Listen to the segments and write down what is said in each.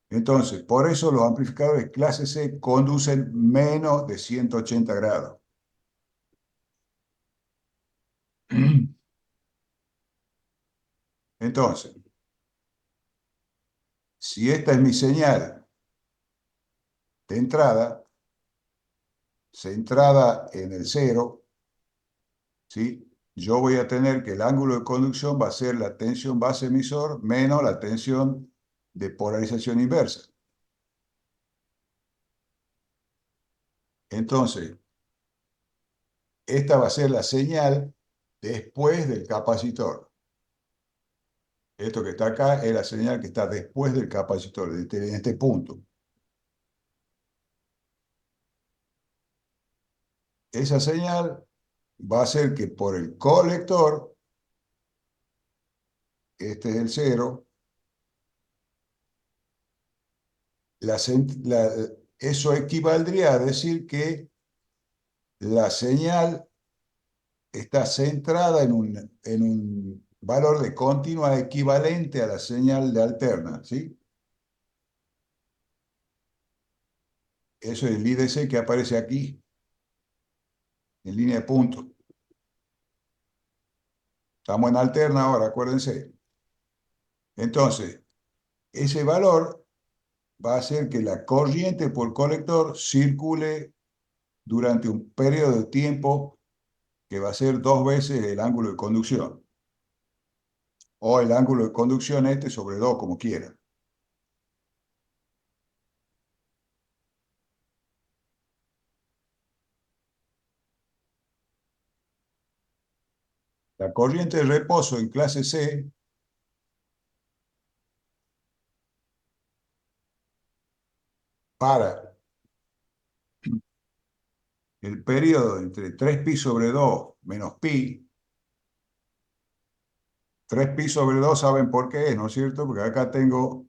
Entonces, por eso los amplificadores clase C conducen menos de 180 grados. Entonces, si esta es mi señal de entrada, centrada en el cero, ¿sí? Yo voy a tener que el ángulo de conducción va a ser la tensión base emisor menos la tensión de polarización inversa. Entonces, esta va a ser la señal después del capacitor. Esto que está acá es la señal que está después del capacitor, en este punto. Esa señal va a ser que por el colector, este es el cero, la, la, eso equivaldría a decir que la señal está centrada en un valor de continua equivalente a la señal de alterna, ¿sí? Eso es el IDC que aparece aquí, en línea de punto. Estamos en alterna ahora, acuérdense. Entonces, ese valor va a hacer que la corriente por colector circule durante un periodo de tiempo que va a ser 2 veces el ángulo de conducción, o el ángulo de conducción este sobre 2, como quiera. La corriente de reposo en clase C para el periodo entre 3pi sobre 2 menos pi. 3pi sobre 2, ¿saben por qué es, no es cierto? Porque acá tengo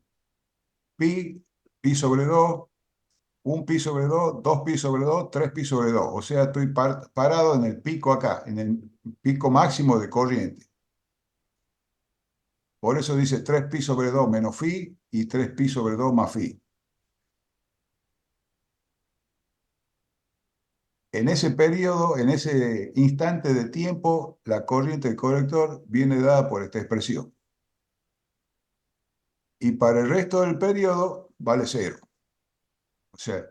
pi, pi sobre 2, un pi sobre 2, 2pi sobre 2, 3pi sobre 2. O sea, estoy parado en el pico acá, en el pico máximo de corriente. Por eso dice 3pi sobre 2 menos phi y 3pi sobre 2 más phi. En ese periodo, en ese instante de tiempo, la corriente del colector viene dada por esta expresión. Y para el resto del periodo vale cero. O sea,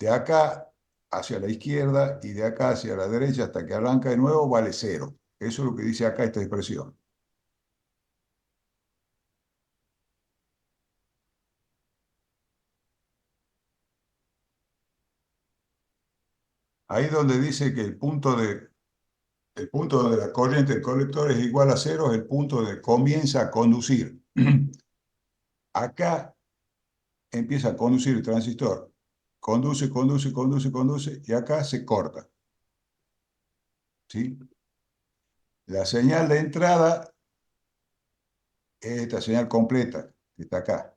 de acá hacia la izquierda y de acá hacia la derecha hasta que arranca de nuevo vale cero. Eso es lo que dice acá esta expresión. Ahí donde dice que el punto donde la corriente del colector es igual a cero es el punto donde comienza a conducir. Acá empieza a conducir el transistor. Conduce, conduce, conduce, conduce y acá se corta. ¿Sí? La señal de entrada es esta señal completa que está acá.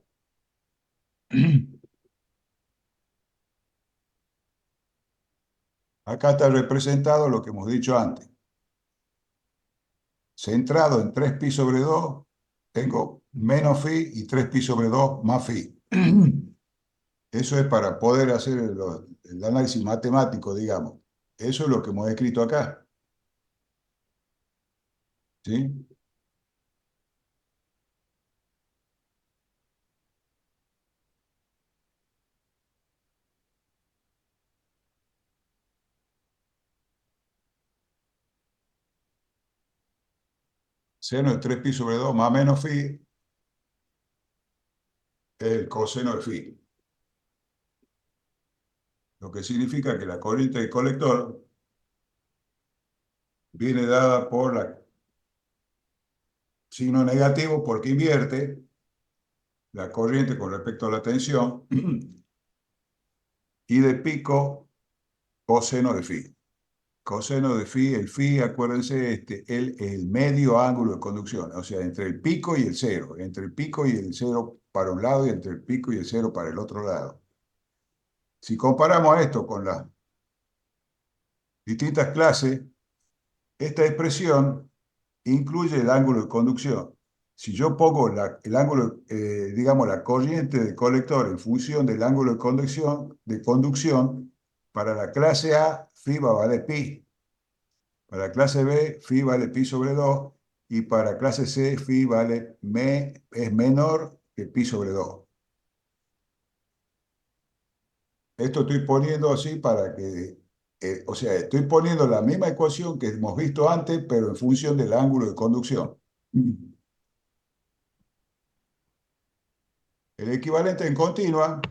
Acá está representado lo que hemos dicho antes. Centrado en 3pi sobre 2, tengo menos phi y 3pi sobre 2 más phi. Eso es para poder hacer el análisis matemático, digamos. Eso es lo que hemos escrito acá. ¿Sí? Seno de 3pi sobre 2 más menos phi es el coseno de phi. Lo que significa que la corriente del colector viene dada por la signo negativo porque invierte la corriente con respecto a la tensión y de pico coseno de phi. Coseno de phi, el phi, acuérdense, el medio ángulo de conducción, o sea, entre el pico y el cero, entre el pico y el cero para un lado y entre el pico y el cero para el otro lado. Si comparamos esto con las distintas clases, esta expresión incluye el ángulo de conducción. Si yo pongo el ángulo, digamos, la corriente del colector en función del ángulo de conducción, para la clase A, phi va a valer pi. Para la clase B, phi vale pi sobre 2. Y para clase C, phi es menor que pi sobre 2. Esto estoy poniendo así para que, o sea, estoy poniendo la misma ecuación que hemos visto antes, pero en función del ángulo de conducción. El equivalente en continua,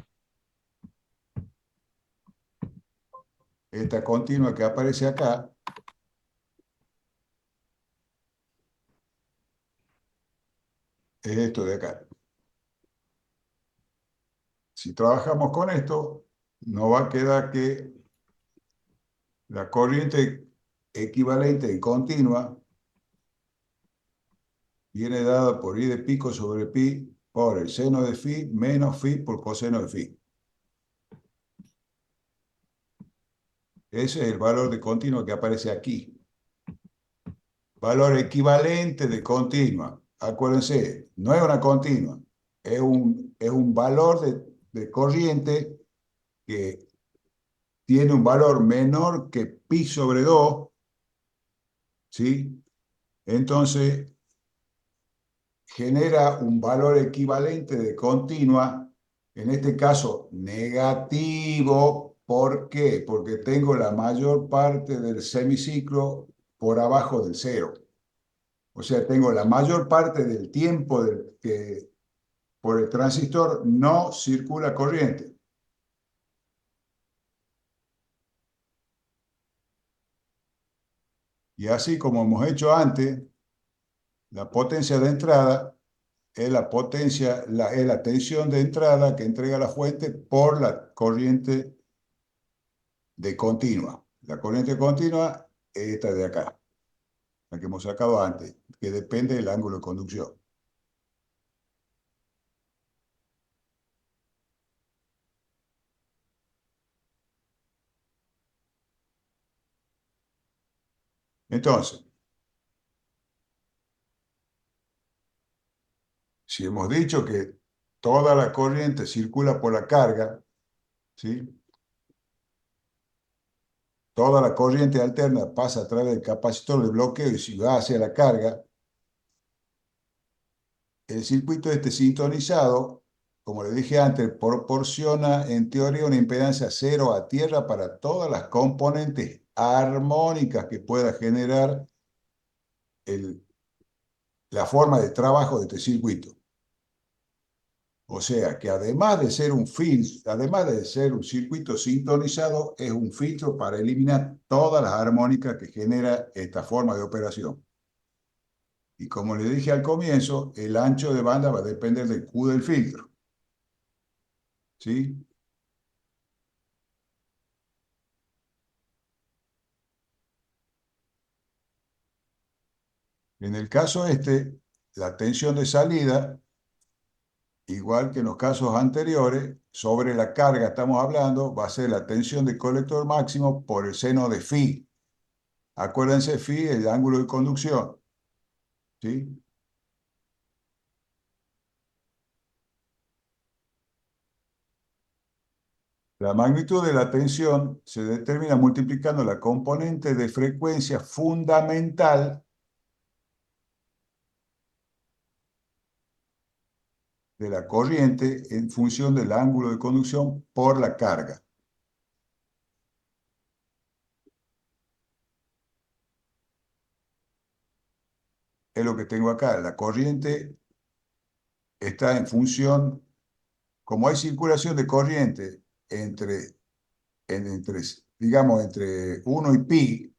esta continua que aparece acá, es esto de acá. Si trabajamos con esto, nos va a quedar que la corriente equivalente en continua viene dada por I de pico sobre pi por el seno de phi menos phi por coseno de phi. Ese es el valor de continua que aparece aquí. Valor equivalente de continua. Acuérdense, no es una continua, es un valor de corriente que tiene un valor menor que pi sobre 2, ¿sí? Entonces genera un valor equivalente de continua, en este caso negativo. ¿Por qué? Porque tengo la mayor parte del semiciclo por abajo del cero. O sea, tengo la mayor parte del tiempo que por el transistor no circula corriente. Y así como hemos hecho antes, la potencia de entrada es es la tensión de entrada que entrega la fuente por la corriente de continua. La corriente continua es esta de acá, la que hemos sacado antes, que depende del ángulo de conducción. Entonces, si hemos dicho que toda la corriente circula por la carga, ¿sí? Toda la corriente alterna pasa a través del capacitor de bloqueo y si va hacia la carga, el circuito este sintonizado, como le dije antes, proporciona en teoría una impedancia cero a tierra para todas las componentes armónicas que pueda generar el, la forma de trabajo de este circuito. O sea que además de ser un circuito sintonizado, es un filtro para eliminar todas las armónicas que genera esta forma de operación. Y como le dije al comienzo, el ancho de banda va a depender del Q del filtro. ¿Sí? En el caso este, la tensión de salida, igual que en los casos anteriores, sobre la carga estamos hablando, va a ser la tensión de colector máximo por el seno de phi. Acuérdense, phi es el ángulo de conducción. ¿Sí? La magnitud de la tensión se determina multiplicando la componente de frecuencia fundamental de la corriente en función del ángulo de conducción por la carga. Es lo que tengo acá. La corriente está en función, como hay circulación de corriente entre, entre, digamos, entre 1 y pi,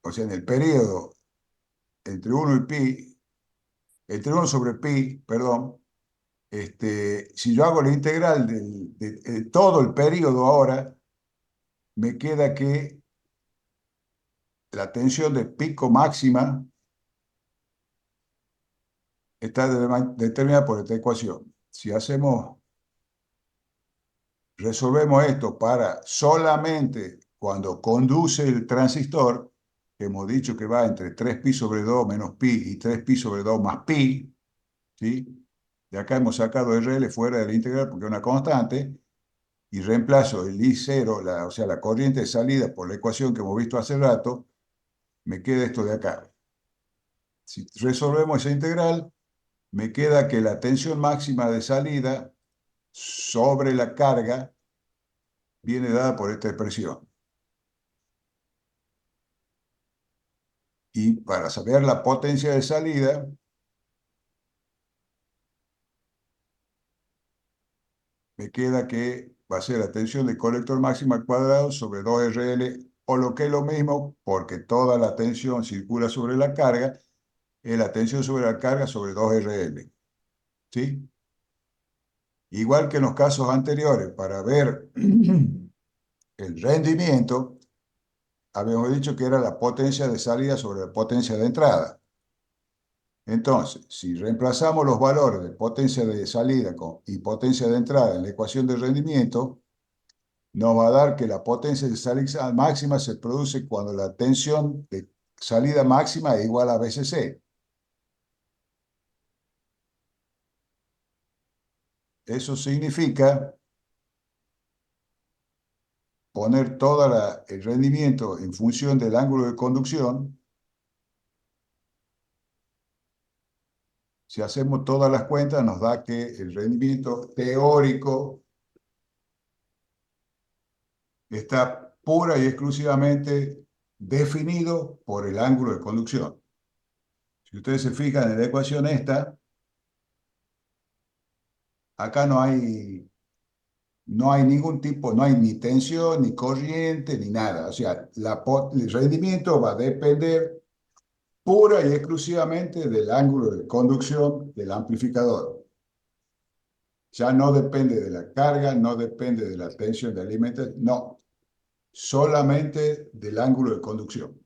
o sea, en el periodo entre 1 y pi, entre 1 sobre pi, perdón, si yo hago la integral de todo el periodo ahora, me queda que la tensión de pico máxima está determinada por esta ecuación. Si resolvemos esto para solamente cuando conduce el transistor, que hemos dicho que va entre 3pi sobre 2 menos pi y 3pi sobre 2 más pi, ¿sí? De acá hemos sacado RL fuera de la integral porque es una constante, y reemplazo el I0, o sea, la corriente de salida por la ecuación que hemos visto hace rato, me queda esto de acá. Si resolvemos esa integral, me queda que la tensión máxima de salida sobre la carga viene dada por esta expresión. Y para saber la potencia de salida, me queda que va a ser la tensión del colector máxima al cuadrado sobre 2RL, o lo que es lo mismo, porque toda la tensión circula sobre la carga, es la tensión sobre la carga sobre 2RL. ¿Sí? Igual que en los casos anteriores, para ver el rendimiento, habíamos dicho que era la potencia de salida sobre la potencia de entrada. Entonces, si reemplazamos los valores de potencia de salida y potencia de entrada en la ecuación de rendimiento, nos va a dar que la potencia de salida máxima se produce cuando la tensión de salida máxima es igual a BCC. Eso significa poner todo el rendimiento en función del ángulo de conducción. Si hacemos todas las cuentas, nos da que el rendimiento teórico está pura y exclusivamente definido por el ángulo de conducción. Si ustedes se fijan en la ecuación esta, acá no hay ningún tipo, no hay ni tensión, ni corriente, ni nada. O sea, el rendimiento va a depender pura y exclusivamente del ángulo de conducción del amplificador. Ya no depende de la carga, no depende de la tensión de alimentación, no, solamente del ángulo de conducción.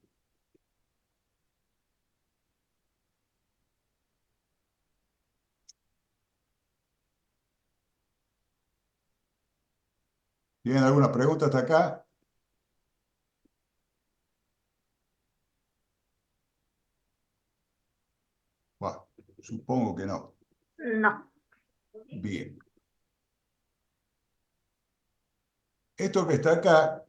¿Tienen alguna pregunta hasta acá? Bueno, supongo que no. No. Bien. Esto que está acá,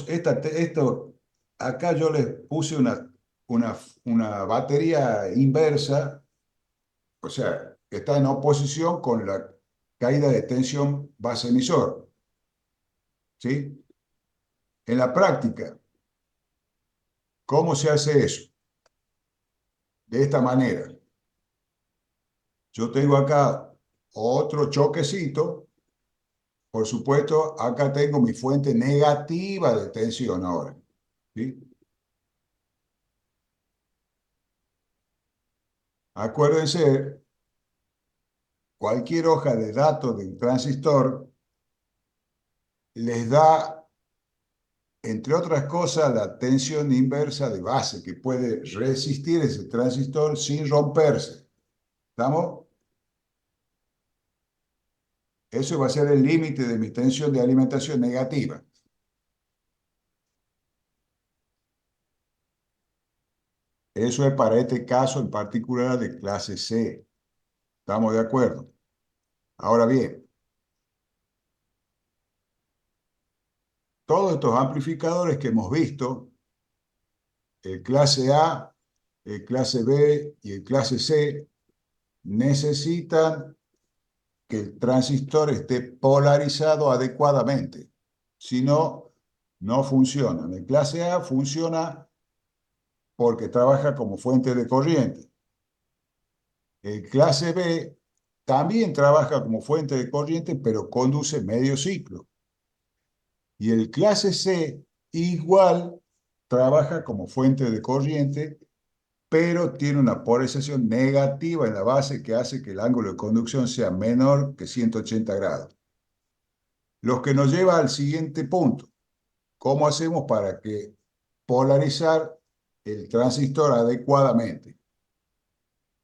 esto, acá yo les puse una, una batería inversa, o sea, que está en oposición con la caída de tensión base emisor. ¿Sí? En la práctica, ¿cómo se hace eso? De esta manera. Yo tengo acá otro choquecito. Por supuesto, acá tengo mi fuente negativa de tensión ahora. ¿Sí? Acuérdense, cualquier hoja de datos del transistor les da, entre otras cosas, la tensión inversa de base que puede resistir ese transistor sin romperse. ¿Estamos? Eso va a ser el límite de mi tensión de alimentación negativa. Eso es para este caso en particular de clase C. ¿Estamos de acuerdo? Ahora bien, todos estos amplificadores que hemos visto, el clase A, el clase B y el clase C, necesitan que el transistor esté polarizado adecuadamente. Si no, no funciona. El clase A funciona porque trabaja como fuente de corriente. El clase B también trabaja como fuente de corriente, pero conduce medio ciclo. Y el clase C igual trabaja como fuente de corriente, pero tiene una polarización negativa en la base que hace que el ángulo de conducción sea menor que 180 grados. Lo que nos lleva al siguiente punto. ¿Cómo hacemos para que polarizar el transistor adecuadamente?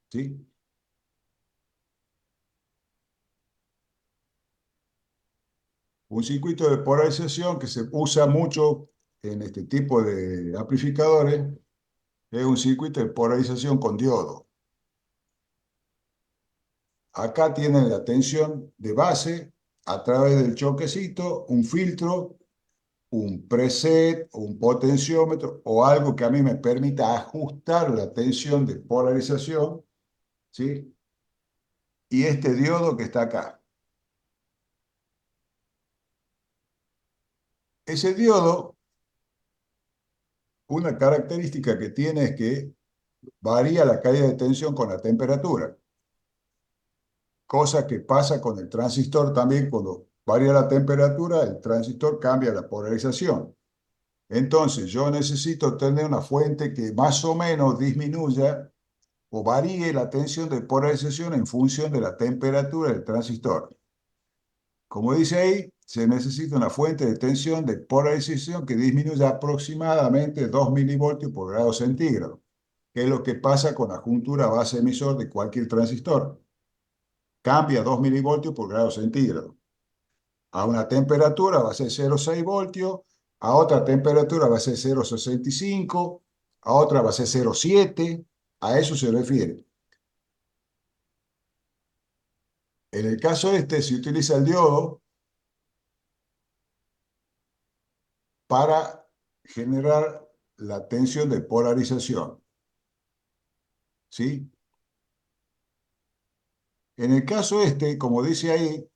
¿Sí? Un circuito de polarización que se usa mucho en este tipo de amplificadores es un circuito de polarización con diodo. Acá tienen la tensión de base a través del choquecito, un filtro, un preset, un potenciómetro o algo que a mí me permita ajustar la tensión de polarización, ¿sí? Y este diodo que está acá. Ese diodo, una característica que tiene es que varía la caída de tensión con la temperatura, cosa que pasa con el transistor también. Cuando varía la temperatura, el transistor cambia la polarización. Entonces, yo necesito tener una fuente que más o menos disminuya o varíe la tensión de polarización en función de la temperatura del transistor. Como dice ahí, se necesita una fuente de tensión de polarización que disminuya aproximadamente 2 milivoltios por grado centígrado, que es lo que pasa con la juntura base emisor de cualquier transistor. Cambia 2 milivoltios por grado centígrado. A una temperatura va a ser 0,6 voltios, a otra temperatura va a ser 0,65, a otra va a ser 0,7, a eso se refiere. En el caso este, se utiliza el diodo para generar la tensión de polarización, ¿sí? En el caso este, como dice ahí,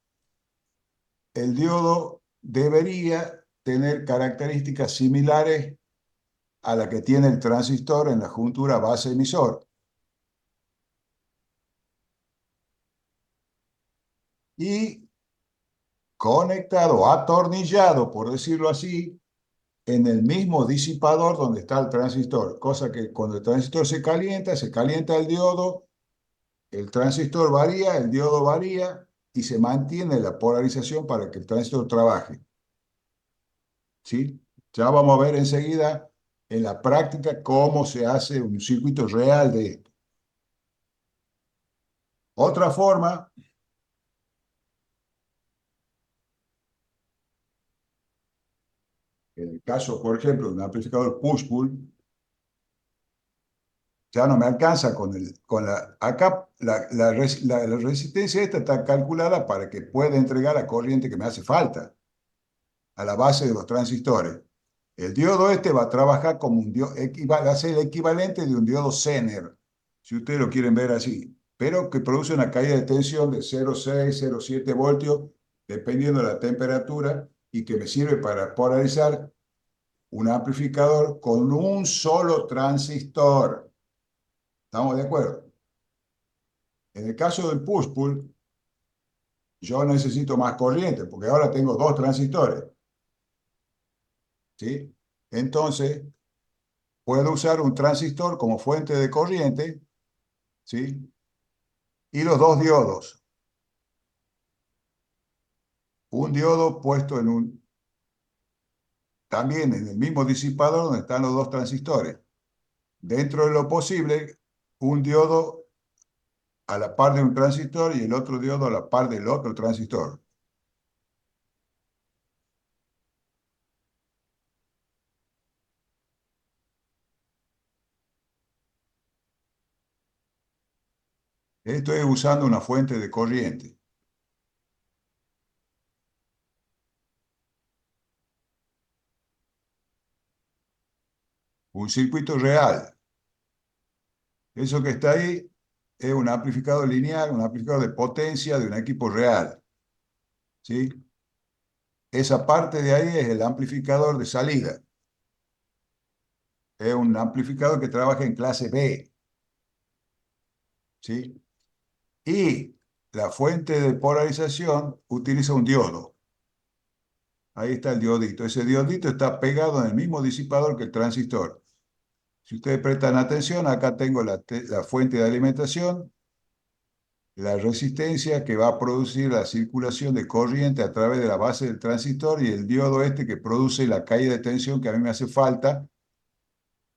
el diodo debería tener características similares a la que tiene el transistor en la juntura base emisor. Y conectado, atornillado, por decirlo así, en el mismo disipador donde está el transistor, cosa que cuando el transistor se calienta el diodo, el transistor varía, el diodo varía y se mantiene la polarización para que el transistor trabaje, ¿sí? Ya vamos a ver enseguida en la práctica cómo se hace un circuito real de esto. Otra forma, en el caso, por ejemplo, de un amplificador push-pull, ya no me alcanza acá la resistencia esta está calculada para que pueda entregar la corriente que me hace falta a la base de los transistores. El diodo este va a trabajar como un diodo, va a ser el equivalente de un diodo Zener, si ustedes lo quieren ver así, pero que produce una caída de tensión de 0,6, 0,7 voltios, dependiendo de la temperatura, y que me sirve para polarizar un amplificador con un solo transistor. ¿Estamos de acuerdo? En el caso del push-pull, yo necesito más corriente, porque ahora tengo dos transistores, ¿sí? Entonces, puedo usar un transistor como fuente de corriente, ¿sí? Y los dos diodos. Un diodo puesto también en el mismo disipador donde están los dos transistores. Dentro de lo posible, un diodo a la par de un transistor y el otro diodo a la par del otro transistor. Esto es usando una fuente de corriente. Un circuito real. Eso que está ahí es un amplificador lineal, un amplificador de potencia de un equipo real, ¿sí? Esa parte de ahí es el amplificador de salida. Es un amplificador que trabaja en clase B, ¿sí? Y la fuente de polarización utiliza un diodo. Ahí está el diodito. Ese diodito está pegado en el mismo disipador que el transistor. Si ustedes prestan atención, acá tengo la fuente de alimentación, la resistencia que va a producir la circulación de corriente a través de la base del transistor y el diodo este que produce la caída de tensión que a mí me hace falta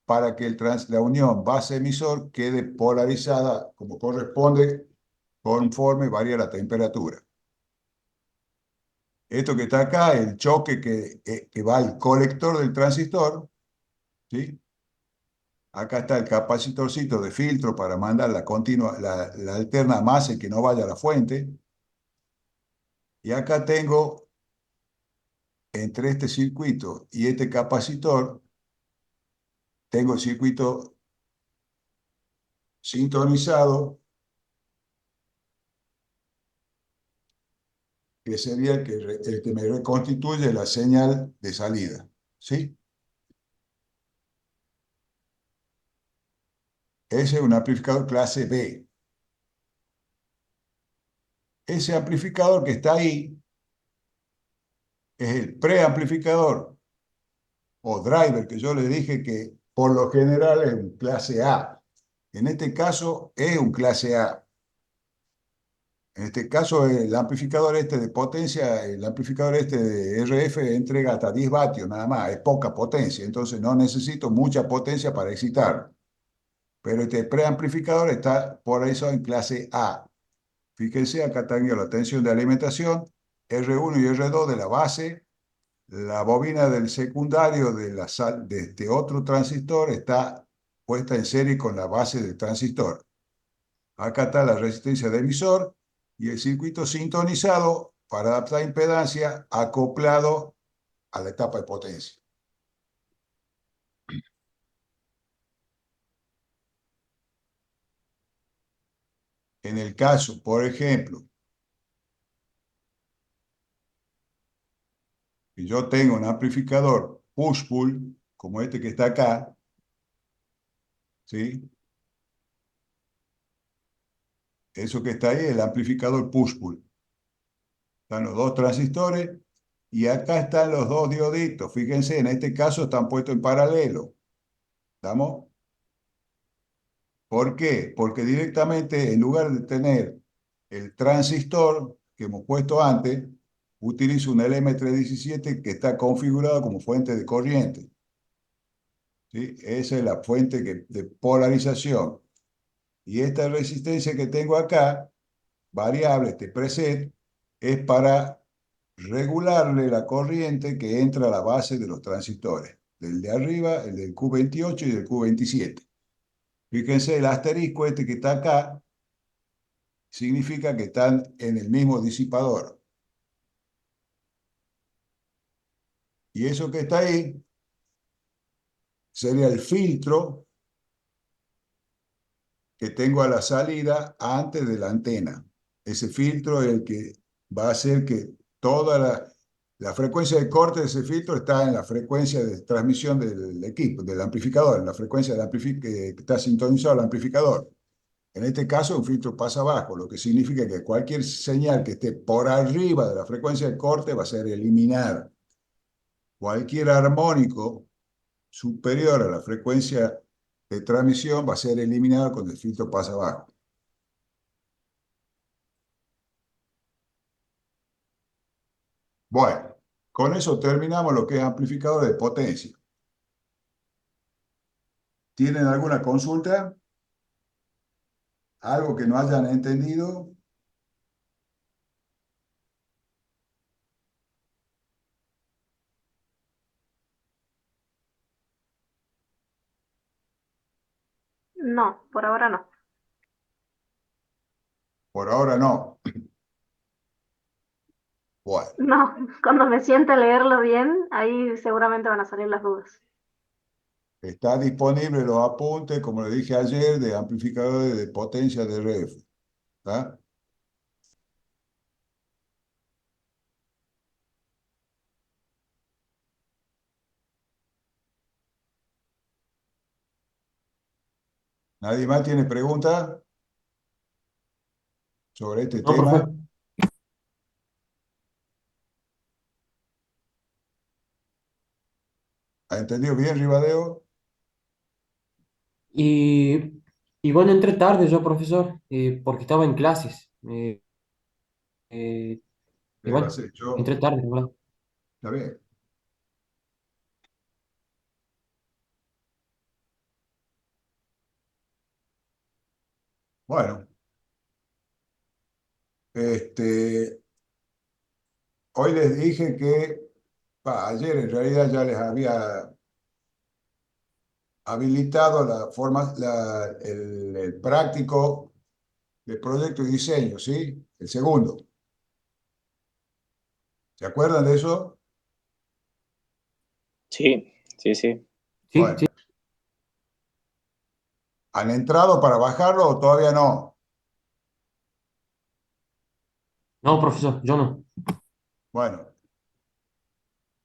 para que la unión base-emisor quede polarizada como corresponde conforme varía la temperatura. Esto que está acá, el choque que va al colector del transistor, ¿sí? Acá está el capacitorcito de filtro para mandar la continua, la alterna más y que no vaya a la fuente. Y acá tengo, entre este circuito y este capacitor, tengo el circuito sintonizado, que sería el que me reconstituye la señal de salida. ¿Sí? Ese es un amplificador clase B. Ese amplificador que está ahí es el preamplificador o driver que yo le dije que por lo general es un clase A. En este caso es un clase A. En este caso el amplificador este de potencia, el amplificador este de RF entrega hasta 10 vatios nada más, es poca potencia, entonces no necesito mucha potencia para excitar. Pero este preamplificador está por eso en clase A. Fíjense, acá tengo la tensión de alimentación, R1 y R2 de la base. La bobina del secundario de este otro transistor está puesta en serie con la base del transistor. Acá está la resistencia de emisor y el circuito sintonizado para adaptar impedancia acoplado a la etapa de potencia. En el caso, por ejemplo, que yo tengo un amplificador push-pull, como este que está acá, ¿sí? Eso que está ahí es el amplificador push-pull. Están los dos transistores y acá están los dos dioditos. Fíjense, en este caso están puestos en paralelo. ¿Estamos? ¿Por qué? Porque directamente, en lugar de tener el transistor que hemos puesto antes, utilizo un LM317 que está configurado como fuente de corriente. ¿Sí? Esa es la fuente de polarización. Y esta resistencia que tengo acá, variable, este preset, es para regularle la corriente que entra a la base de los transistores, del de arriba, el del Q28 y del Q27. Fíjense, el asterisco este que está acá significa que están en el mismo disipador. Y eso que está ahí sería el filtro que tengo a la salida antes de la antena. Ese filtro es el que va a hacer que toda la frecuencia de corte de ese filtro está en la frecuencia de transmisión del equipo, del amplificador, en la frecuencia que está sintonizado al amplificador. En este caso, un filtro pasa abajo, lo que significa que cualquier señal que esté por arriba de la frecuencia de corte va a ser eliminada. Cualquier armónico superior a la frecuencia de transmisión va a ser eliminado cuando el filtro pasa abajo. Bueno, con eso terminamos lo que es amplificador de potencia. ¿Tienen alguna consulta? ¿Algo que no hayan entendido? No, por ahora no. Por ahora no. Bueno, No, cuando me sienta a leerlo bien, ahí seguramente van a salir las dudas. está disponible los apuntes, como le dije ayer, de amplificadores de potencia de RF. ¿Está? ¿Nadie más tiene preguntas sobre este No, profe. tema? ¿Ha entendido bien, Ribadeo? Y, y bueno, entré tarde yo, profesor, porque estaba en clases. Eh, y ¿Qué va a bueno, ser? Yo, entré tarde, ¿verdad? está bien. Bueno, este, hoy les dije que, ayer en realidad ya les había habilitado el práctico de proyecto y diseño, ¿sí? El segundo. ¿Se acuerdan de eso? Sí, sí, sí. Sí, sí. Bueno, ¿han entrado para bajarlo o todavía no? No, profesor, yo no. Bueno,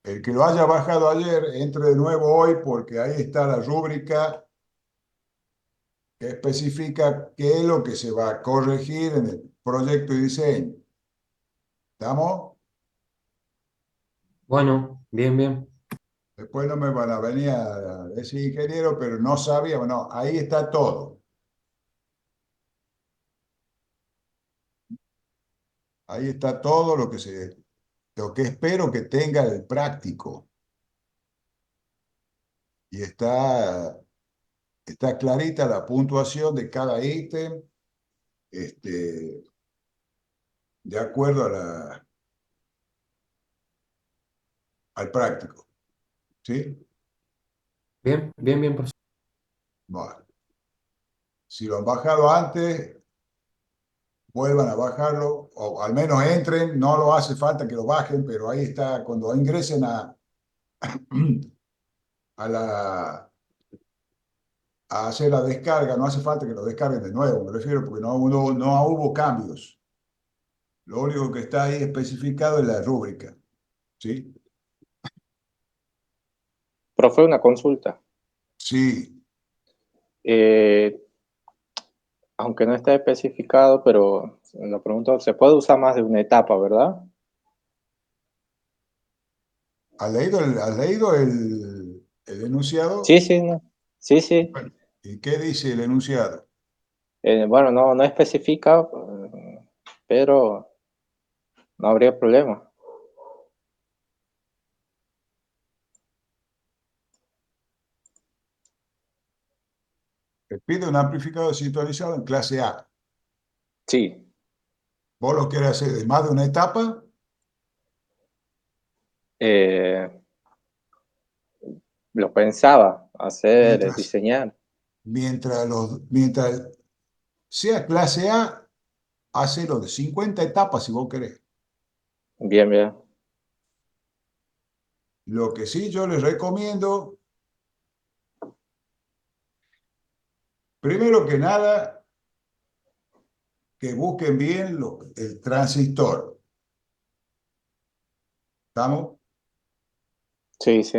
el que lo haya bajado ayer, entre de nuevo hoy porque ahí está la rúbrica que especifica qué es lo que se va a corregir en el proyecto y diseño. ¿Estamos? Bueno, bien, bien. Después no me van a venir a decir ingeniero, pero no sabía, no, ahí está todo. Ahí está todo lo que espero que tenga el práctico. Y está clarita la puntuación de cada ítem, este, de acuerdo al práctico. ¿Sí? Bien, bien, bien, profesor. Bueno, si lo han bajado antes, vuelvan a bajarlo, o al menos entren, no lo hace falta que lo bajen, pero ahí está, cuando ingresen a a hacer la descarga, no hace falta que lo descarguen de nuevo, me refiero, porque no hubo cambios. Lo único que está ahí especificado es la rúbrica, ¿sí? Profe, una consulta. Sí, Eh, Aunque no esté especificado, pero lo pregunto, se puede usar más de una etapa, ¿verdad? has leído el Sí, enunciado? sí, no. Sí, sí. Bueno, ¿y qué dice el enunciado? Bueno, no, no especifica, pero no habría problema. Te pide un amplificador sintonizado en clase A. Sí, ¿Vos lo querés hacer de más de una etapa? eh, lo pensaba hacer, Mientras, diseñar. mientras sea clase A, hacelo de 50 etapas si vos querés. Bien, bien. Lo que sí yo les recomiendo, primero que nada, que busquen bien el transistor. ¿Estamos? Sí, sí,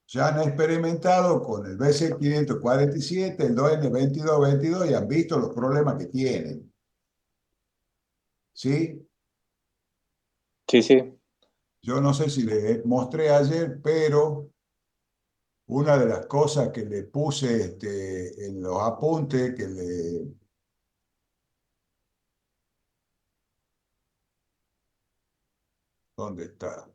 Ya han experimentado con el BC547, el 2N2222 y han visto los problemas que tienen. ¿Sí? sí, sí. Yo no sé si les mostré ayer, pero una de las cosas que le puse en los apuntes, ¿dónde está?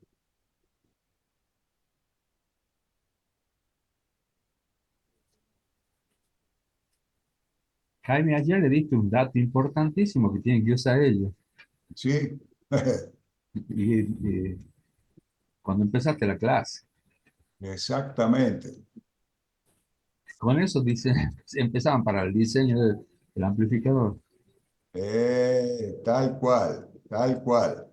Jaime, ayer le diste un dato importantísimo que tienen que usar ellos. ¿Sí? Y cuando empezaste la clase, Exactamente. con eso dice, empezaban para el diseño del amplificador. Tal cual, tal cual.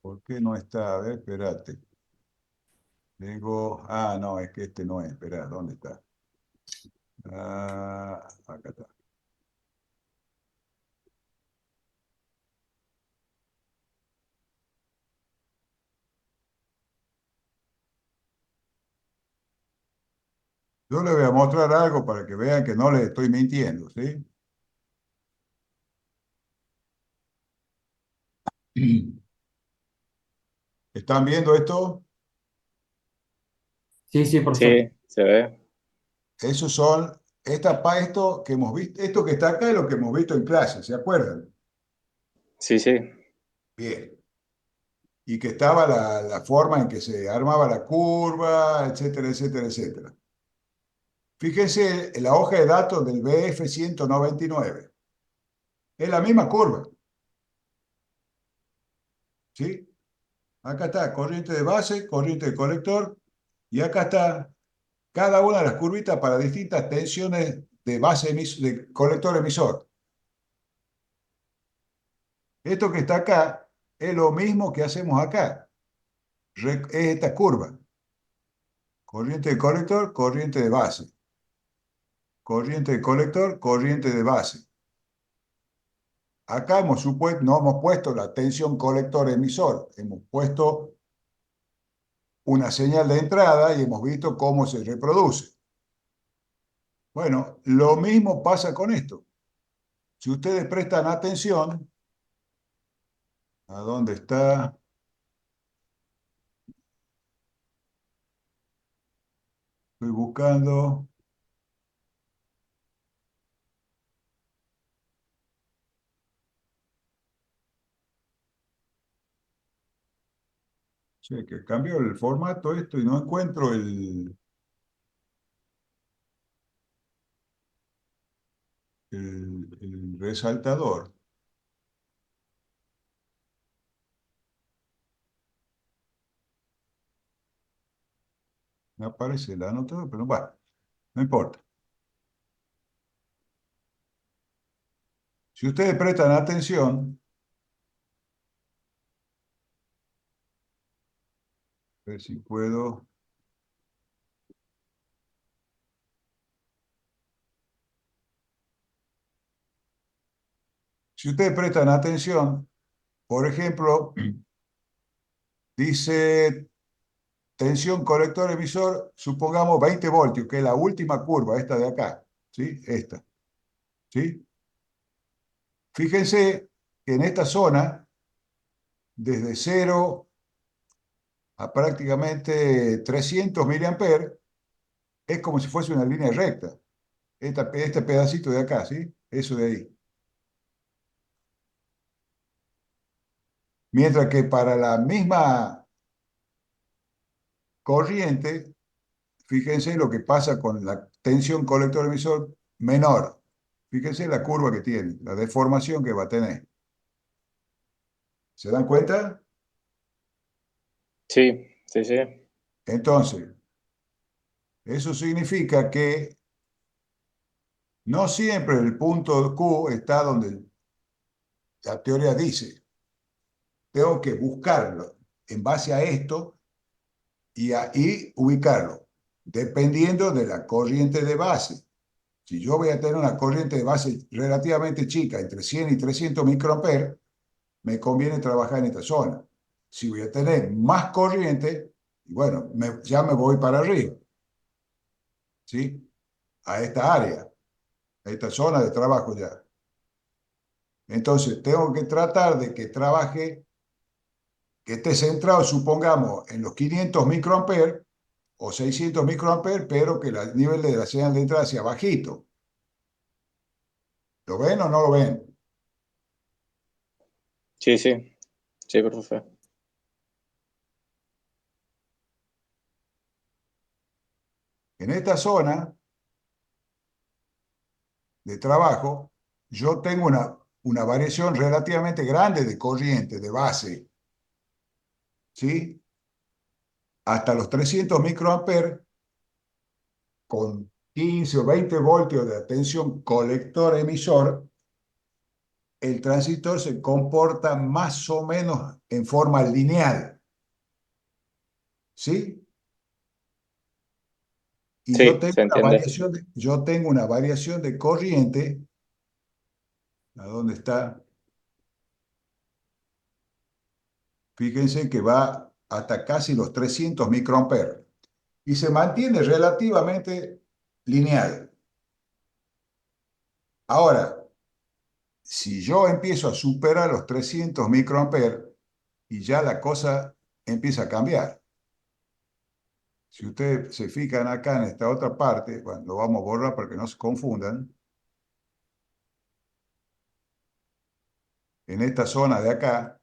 ¿Por qué no está? A ver, espérate. No, es que este no es, espera, ¿dónde está? Acá está. Yo les voy a mostrar algo para que vean que no les estoy mintiendo, ¿sí? ¿Están viendo esto? Sí, sí, profesor. Sí, se ve. Esos son, esto que hemos visto, esto que está acá es lo que hemos visto en clase, ¿se acuerdan? Sí, sí, Bien. Y que estaba la forma en que se armaba la curva, etcétera, etcétera, etcétera. Fíjense en la hoja de datos del BF 199. Es la misma curva. ¿sí? Acá está corriente de base, corriente de colector, y acá está cada una de las curvitas para distintas tensiones de base de colector emisor. Esto que está acá es lo mismo que hacemos acá. Es esta curva. Corriente de colector, corriente de base. Corriente de colector, corriente de base. Acá no hemos puesto la tensión colector-emisor. Hemos puesto una señal de entrada y hemos visto cómo se reproduce. Bueno, lo mismo pasa con esto. Si ustedes prestan atención, ¿a dónde está? Estoy buscando. Sí, que cambió el formato esto y no encuentro el resaltador. Me aparece el anotador, pero bueno, no importa. Si ustedes prestan atención, a ver si puedo. Si ustedes prestan atención, por ejemplo, dice tensión colector emisor, supongamos 20 voltios, que es la última curva, esta de acá, ¿sí? Esta, ¿sí? Fíjense que en esta zona, desde 0 a prácticamente 300 miliamperes, es como si fuese una línea recta. Este pedacito de acá, ¿sí? Eso de ahí. Mientras que para la misma corriente, fíjense lo que pasa con la tensión colector-emisor menor. Fíjense la curva que tiene, la deformación que va a tener. ¿Se dan cuenta? Sí, sí, sí. Entonces, eso significa que no siempre el punto Q está donde la teoría dice. Tengo que buscarlo en base a esto y ubicarlo, dependiendo de la corriente de base. Si yo voy a tener una corriente de base relativamente chica, entre 100 y 300 microamperes, me conviene trabajar en esta zona. Si voy a tener más corriente, bueno, ya me voy para arriba, ¿sí? A esta área, a esta zona de trabajo ya. Entonces, tengo que tratar de que trabaje, que esté centrado, supongamos, en los 500 microamperes o 600 microamperes, pero que el nivel de la señal de entrada sea bajito. ¿Lo ven o no lo ven? Sí, sí, sí, profe. En esta zona de trabajo, yo tengo una variación relativamente grande de corriente, de base, ¿sí? Hasta los 300 microamperes, con 15 o 20 voltios de tensión colector-emisor, el transistor se comporta más o menos en forma lineal, ¿sí? Y Sí, se entiende. yo tengo una variación de corriente, ¿a dónde está? Fíjense que va hasta casi los 300 microamperes y se mantiene relativamente lineal. Ahora, si yo empiezo a superar los 300 microamperes y ya la cosa empieza a cambiar. Si ustedes se fijan acá en esta otra parte, bueno, lo vamos a borrar para que no se confundan. En esta zona de acá,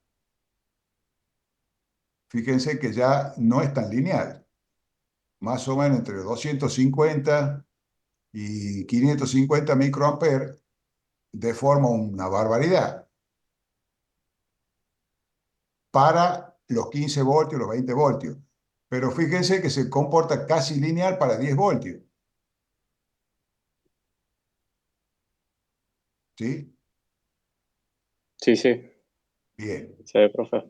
fíjense que ya no es tan lineal. Más o menos entre 250 y 550 microamperes deforma una barbaridad. para los 15 voltios, los 20 voltios. Pero fíjense que se comporta casi lineal para 10 voltios. ¿Sí? Sí, sí, Bien. sí, profe.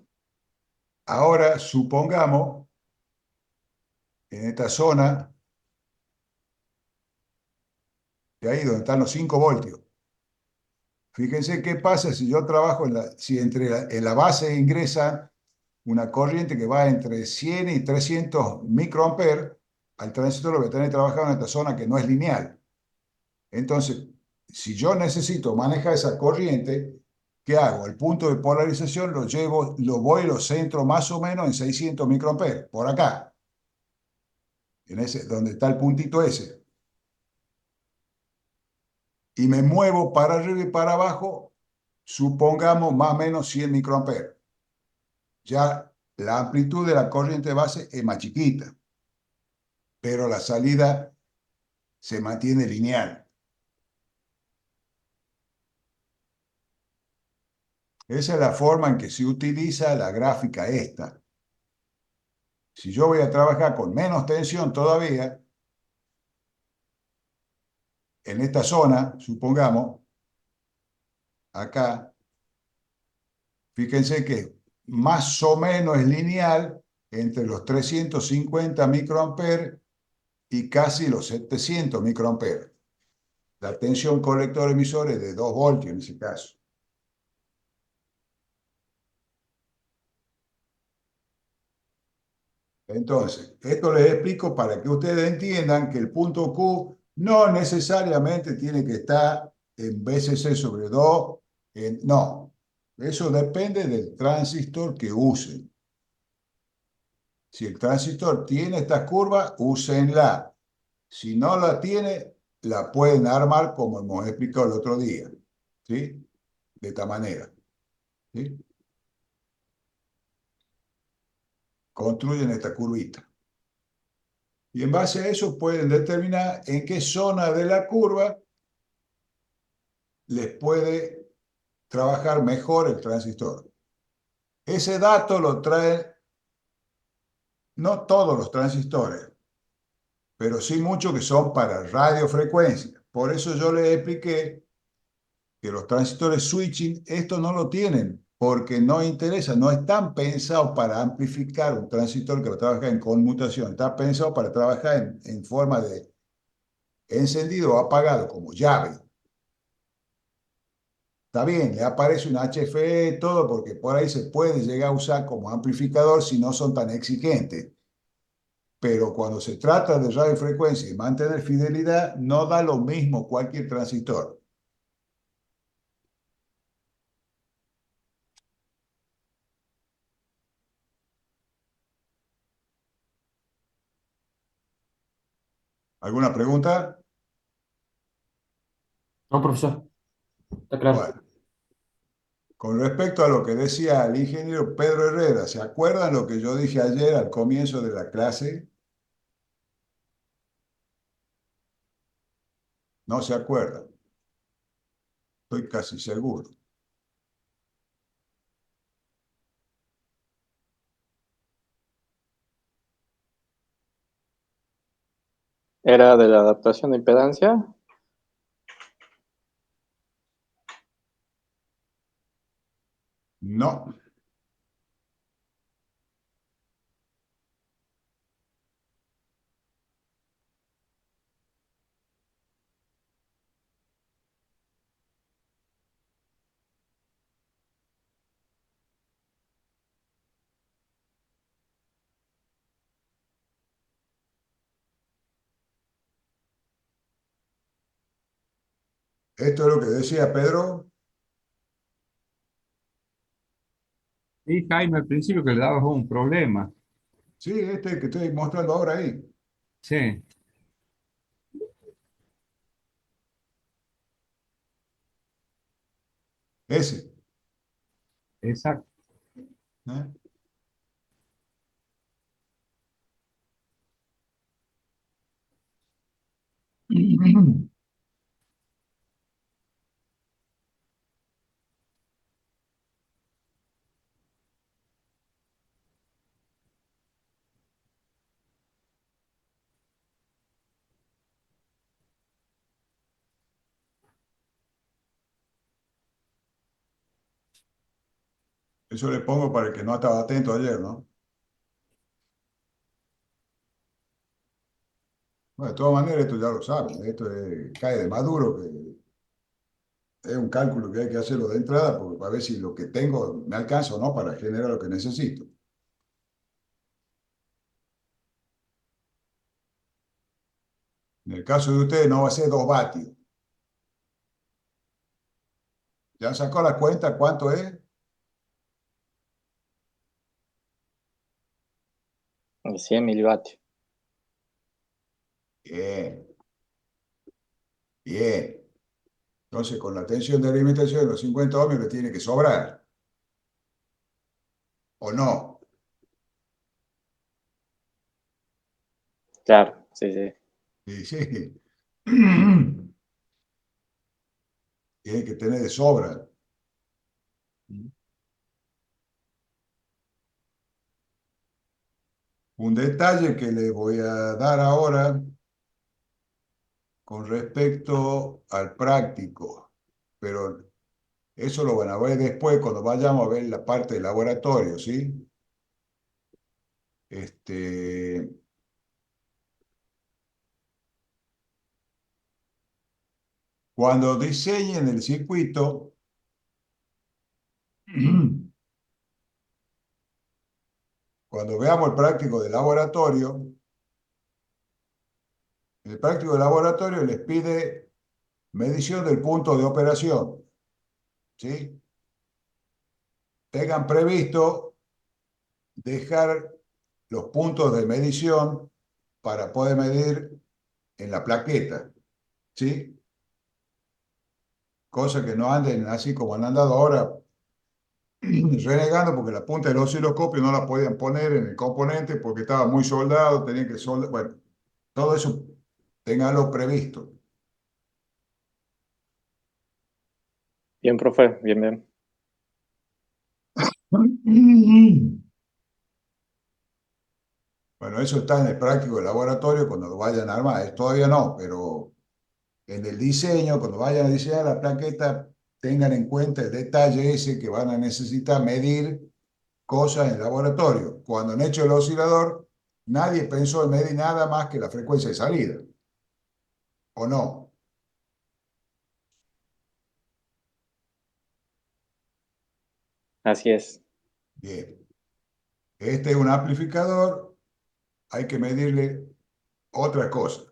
Ahora supongamos en esta zona, de ahí donde están los 5 voltios. Fíjense qué pasa si yo trabajo si en la base ingresa una corriente que va entre 100 y 300 microamperes, al transistor lo voy a tener trabajado en esta zona que no es lineal. Entonces, si yo necesito manejar esa corriente, ¿qué hago? El punto de polarización lo llevo, lo voy y lo centro más o menos en 600 microamperes, por acá, en ese, donde está el puntito ese. Y me muevo para arriba y para abajo, supongamos más o menos 100 microamperes. Ya la amplitud de la corriente base es más chiquita, pero la salida se mantiene lineal. Esa es la forma en que se utiliza la gráfica esta. Si yo voy a trabajar con menos tensión todavía, en esta zona, supongamos, acá, fíjense que más o menos es lineal entre los 350 microamperes y casi los 700 microamperes. La tensión colector-emisor es de 2 voltios en ese caso. Entonces, esto les explico para que ustedes entiendan que el punto Q no necesariamente tiene que estar en VCC sobre 2. No, eso depende del transistor que usen. Si el transistor tiene esta curva, úsenla. Si no la tiene, la pueden armar como hemos explicado el otro día. ¿Sí? De esta manera. ¿Sí? Construyen esta curvita. Y en base a eso pueden determinar en qué zona de la curva les puede trabajar mejor el transistor. Ese dato lo traen no todos los transistores, pero sí muchos que son para radiofrecuencia. Por eso yo les expliqué que los transistores switching esto no lo tienen, porque no interesa, no están pensados para amplificar un transistor que lo trabaja en conmutación, está pensado para trabajar en forma de encendido o apagado, como llave. Está bien, le aparece un HFE, todo, porque por ahí se puede llegar a usar como amplificador si no son tan exigentes. Pero cuando se trata de radiofrecuencia y mantener fidelidad, no da lo mismo cualquier transistor. ¿Alguna pregunta? No, profesor, está claro. Bueno, con respecto a lo que decía el ingeniero Pedro Herrera, ¿se acuerdan lo que yo dije ayer al comienzo de la clase? No se acuerdan, estoy casi seguro. ¿Era de la adaptación de impedancia? No, esto es lo que decía Pedro. Y Jaime, al principio que le dabas un problema. Sí, este que estoy mostrando ahora ahí. Sí, Ese. exacto. ¿Eh? Eso le pongo para el que no estaba atento ayer, ¿no? Bueno, de todas maneras, esto ya lo saben. Cae de Maduro, que es un cálculo que hay que hacerlo de entrada porque para ver si lo que tengo me alcanza o no para generar lo que necesito. En el caso de ustedes no va a ser 2 vatios. ¿Ya sacó la cuenta cuánto es? 100 milivatios. Bien, bien. Entonces, con la tensión de alimentación de los 50 ohmios le tiene que sobrar, ¿o no? Claro, sí, sí. Sí, sí. Tiene que tener de sobra. Un detalle que le voy a dar ahora con respecto al práctico, pero eso lo van a ver después cuando vayamos a ver la parte del laboratorio, ¿sí? Este, cuando diseñen el circuito, cuando veamos el práctico de laboratorio, el práctico de laboratorio les pide medición del punto de operación, ¿sí? Tengan previsto dejar los puntos de medición para poder medir en la plaqueta, ¿sí? Cosa que no anden así como han andado ahora renegando porque la punta del osciloscopio no la podían poner en el componente porque estaba muy soldado, tenían que soldar, bueno, todo eso ténganlo previsto. Bien, profe, bien, bien. Bueno, eso está en el práctico de laboratorio cuando lo vayan a armar. Todavía no, pero en el diseño, cuando vayan a diseñar la plaqueta, tengan en cuenta el detalle ese que van a necesitar medir cosas en el laboratorio. Cuando han hecho el oscilador, nadie pensó en medir nada más que la frecuencia de salida, ¿o no? Así es. Bien. Este es un amplificador, hay que medirle otra cosa.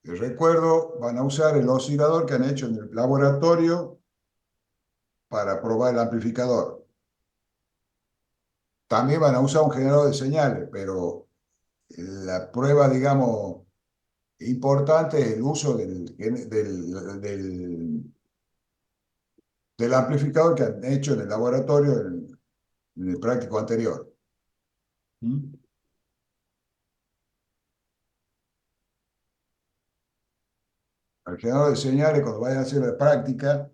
Les recuerdo, van a usar el oscilador que han hecho en el laboratorio para probar el amplificador. También van a usar un generador de señales, pero la prueba, digamos, importante es el uso del amplificador que han hecho en el laboratorio en el práctico anterior. ¿Mm? El generador de señales, cuando vayan a hacer la práctica,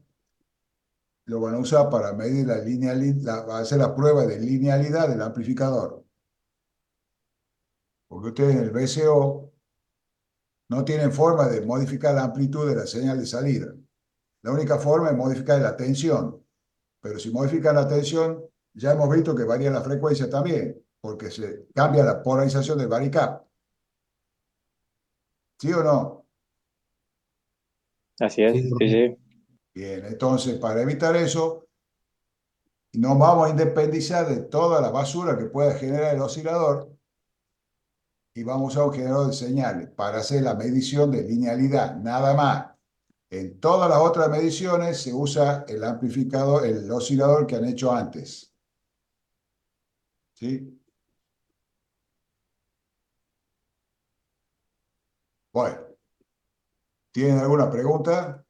lo van a usar para medir la linealidad, va a hacer la prueba de linealidad del amplificador. Porque ustedes en el VCO no tienen forma de modificar la amplitud de la señal de salida. La única forma es modificar la tensión. Pero si modifican la tensión, ya hemos visto que varía la frecuencia también, porque se cambia la polarización del varicap. ¿Sí o no? Así Sí, es, sí, profe. sí. Bien, entonces para evitar eso, nos vamos a independizar de toda la basura que pueda generar el oscilador y vamos a usar un generador de señales para hacer la medición de linealidad, nada más. En todas las otras mediciones se usa el amplificador, el oscilador que han hecho antes. ¿Sí? Bueno, ¿tienen alguna pregunta?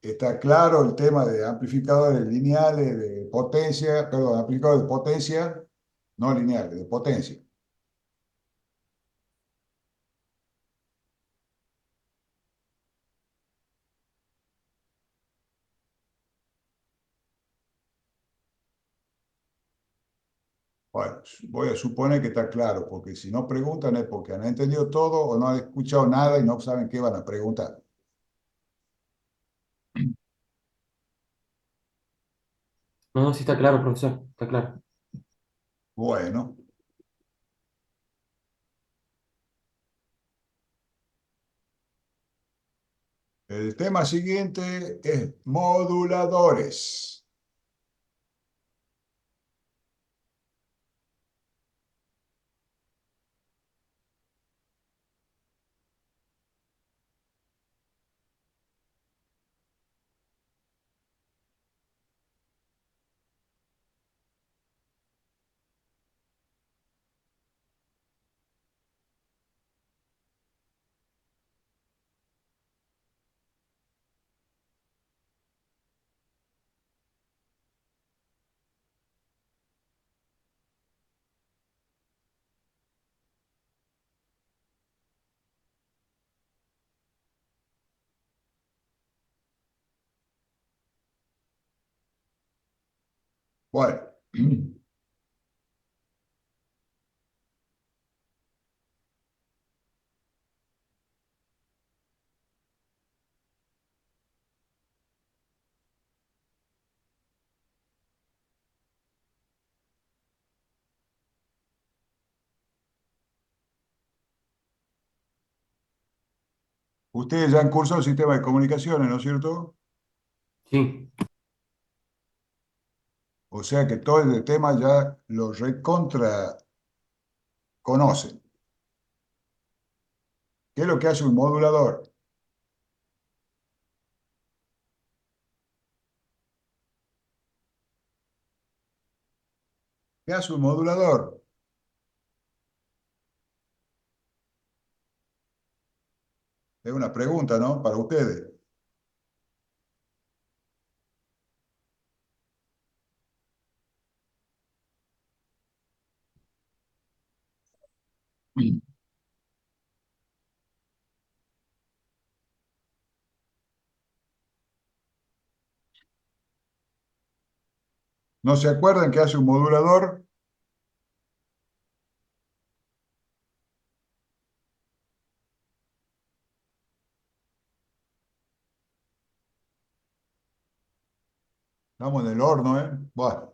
¿Está claro el tema de amplificadores lineales de potencia, perdón, amplificadores de potencia, no lineales, de potencia? Bueno, voy a suponer que está claro, porque si no preguntan es porque han entendido todo o no han escuchado nada y no saben qué van a preguntar. No, no, sí está claro, profesor, está claro. Bueno, el tema siguiente es moduladores. Bueno, ustedes ya han cursado el sistema de comunicaciones, ¿no es cierto? Sí, O sea que todo el tema ya lo recontra conocen. ¿Qué es lo que hace un modulador? ¿Qué hace un modulador? Es una pregunta, ¿no? Para ustedes. ¿No se acuerdan qué hace un modulador? Estamos en el horno, ¿eh? Bueno,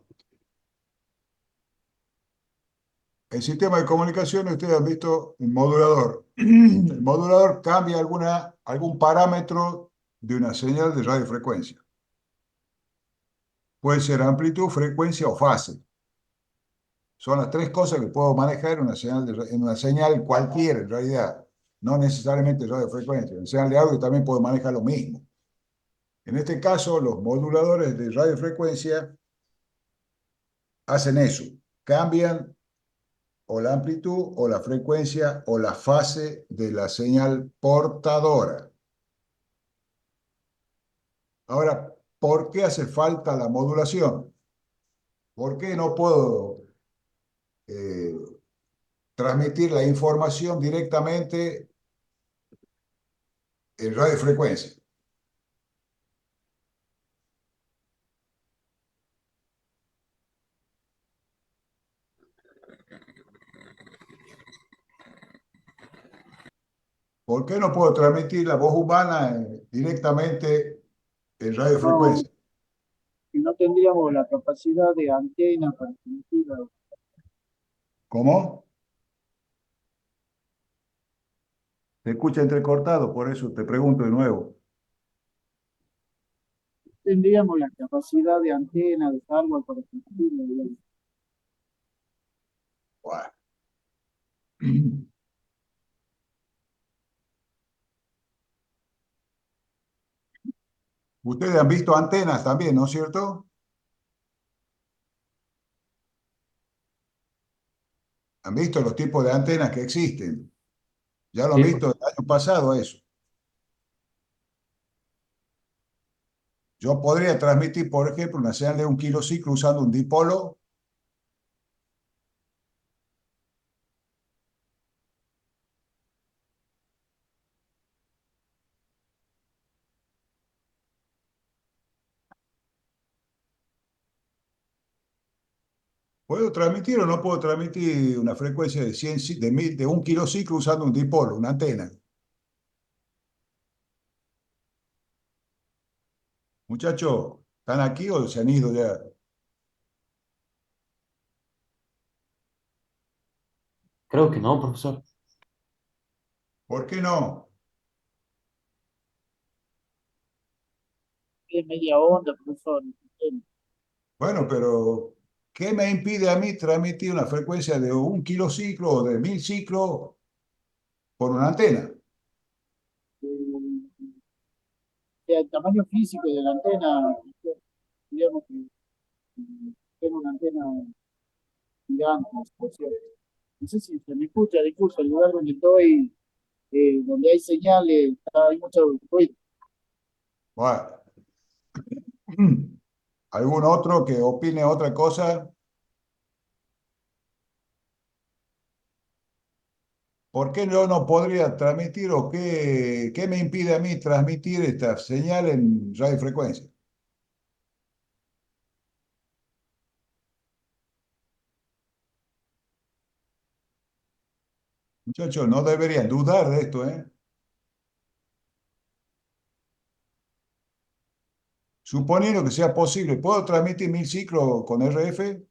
el sistema de comunicaciones, ustedes han visto un modulador. El modulador cambia algún parámetro de una señal de radiofrecuencia. Puede ser amplitud, frecuencia o fase. Son las tres cosas que puedo manejar en una señal cualquiera, en realidad. No necesariamente radiofrecuencia. En señal de audio también puedo manejar lo mismo. En este caso, los moduladores de radiofrecuencia hacen eso. Cambian o la amplitud o la frecuencia o la fase de la señal portadora. Ahora, ¿por qué hace falta la modulación? ¿Por qué no puedo eh, transmitir la información directamente en radiofrecuencia? ¿Por qué no puedo transmitir la voz humana directamente en No, radiofrecuencia? que no tendríamos la capacidad de antena para transmitir, ¿Cómo? Se escucha entrecortado, por eso te pregunto de nuevo. tendríamos la capacidad de antena, de hardware para transmitir, digamos. Bueno. Ustedes han visto antenas también, ¿no es cierto? Han visto los tipos de antenas que existen. Ya lo han sí, visto el año pasado eso. Yo podría transmitir, por ejemplo, una señal de un kilociclo usando un dipolo. ¿Puedo transmitir o no puedo transmitir una frecuencia de 100, de un kilociclo usando un dipolo, una antena? Muchachos, ¿están aquí o se han ido ya? Creo que no, profesor. ¿Por qué no? Es media onda, profesor. Bueno, pero ¿qué me impide a mí transmitir una frecuencia de 1 kilociclo o de 1000 ciclos por una antena? Eh, el tamaño físico de la antena, digamos que tiene una antena gigante, por cierto. No sé si se me escucha, disculpa, el lugar donde estoy, donde hay señales, hay mucho ruido. Bueno, ¿algún otro que opine otra cosa? ¿Por qué yo no podría transmitir o qué me impide a mí transmitir esta señal en radiofrecuencia? Muchachos, no deberían dudar de esto, ¿eh? Suponiendo que sea posible, ¿puedo transmitir 1000 ciclos con RF?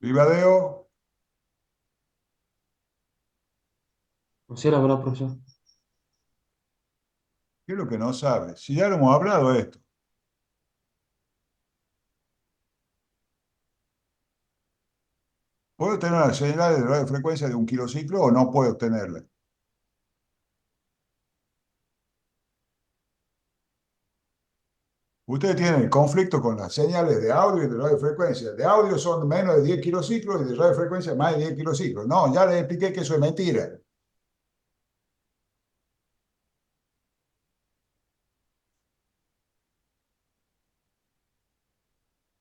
Vivadeo, No sé, la verdad, profesor. ¿qué es lo que no sabe? Si ya lo hemos hablado esto. ¿Puedo tener una señal de radiofrecuencia de 1 kilociclo o no puedo obtenerla? Ustedes tienen el conflicto con las señales de audio y de radiofrecuencia. De audio son menos de 10 kilociclos y de radiofrecuencia más de 10 kilociclos. No, ya les expliqué que eso es mentira.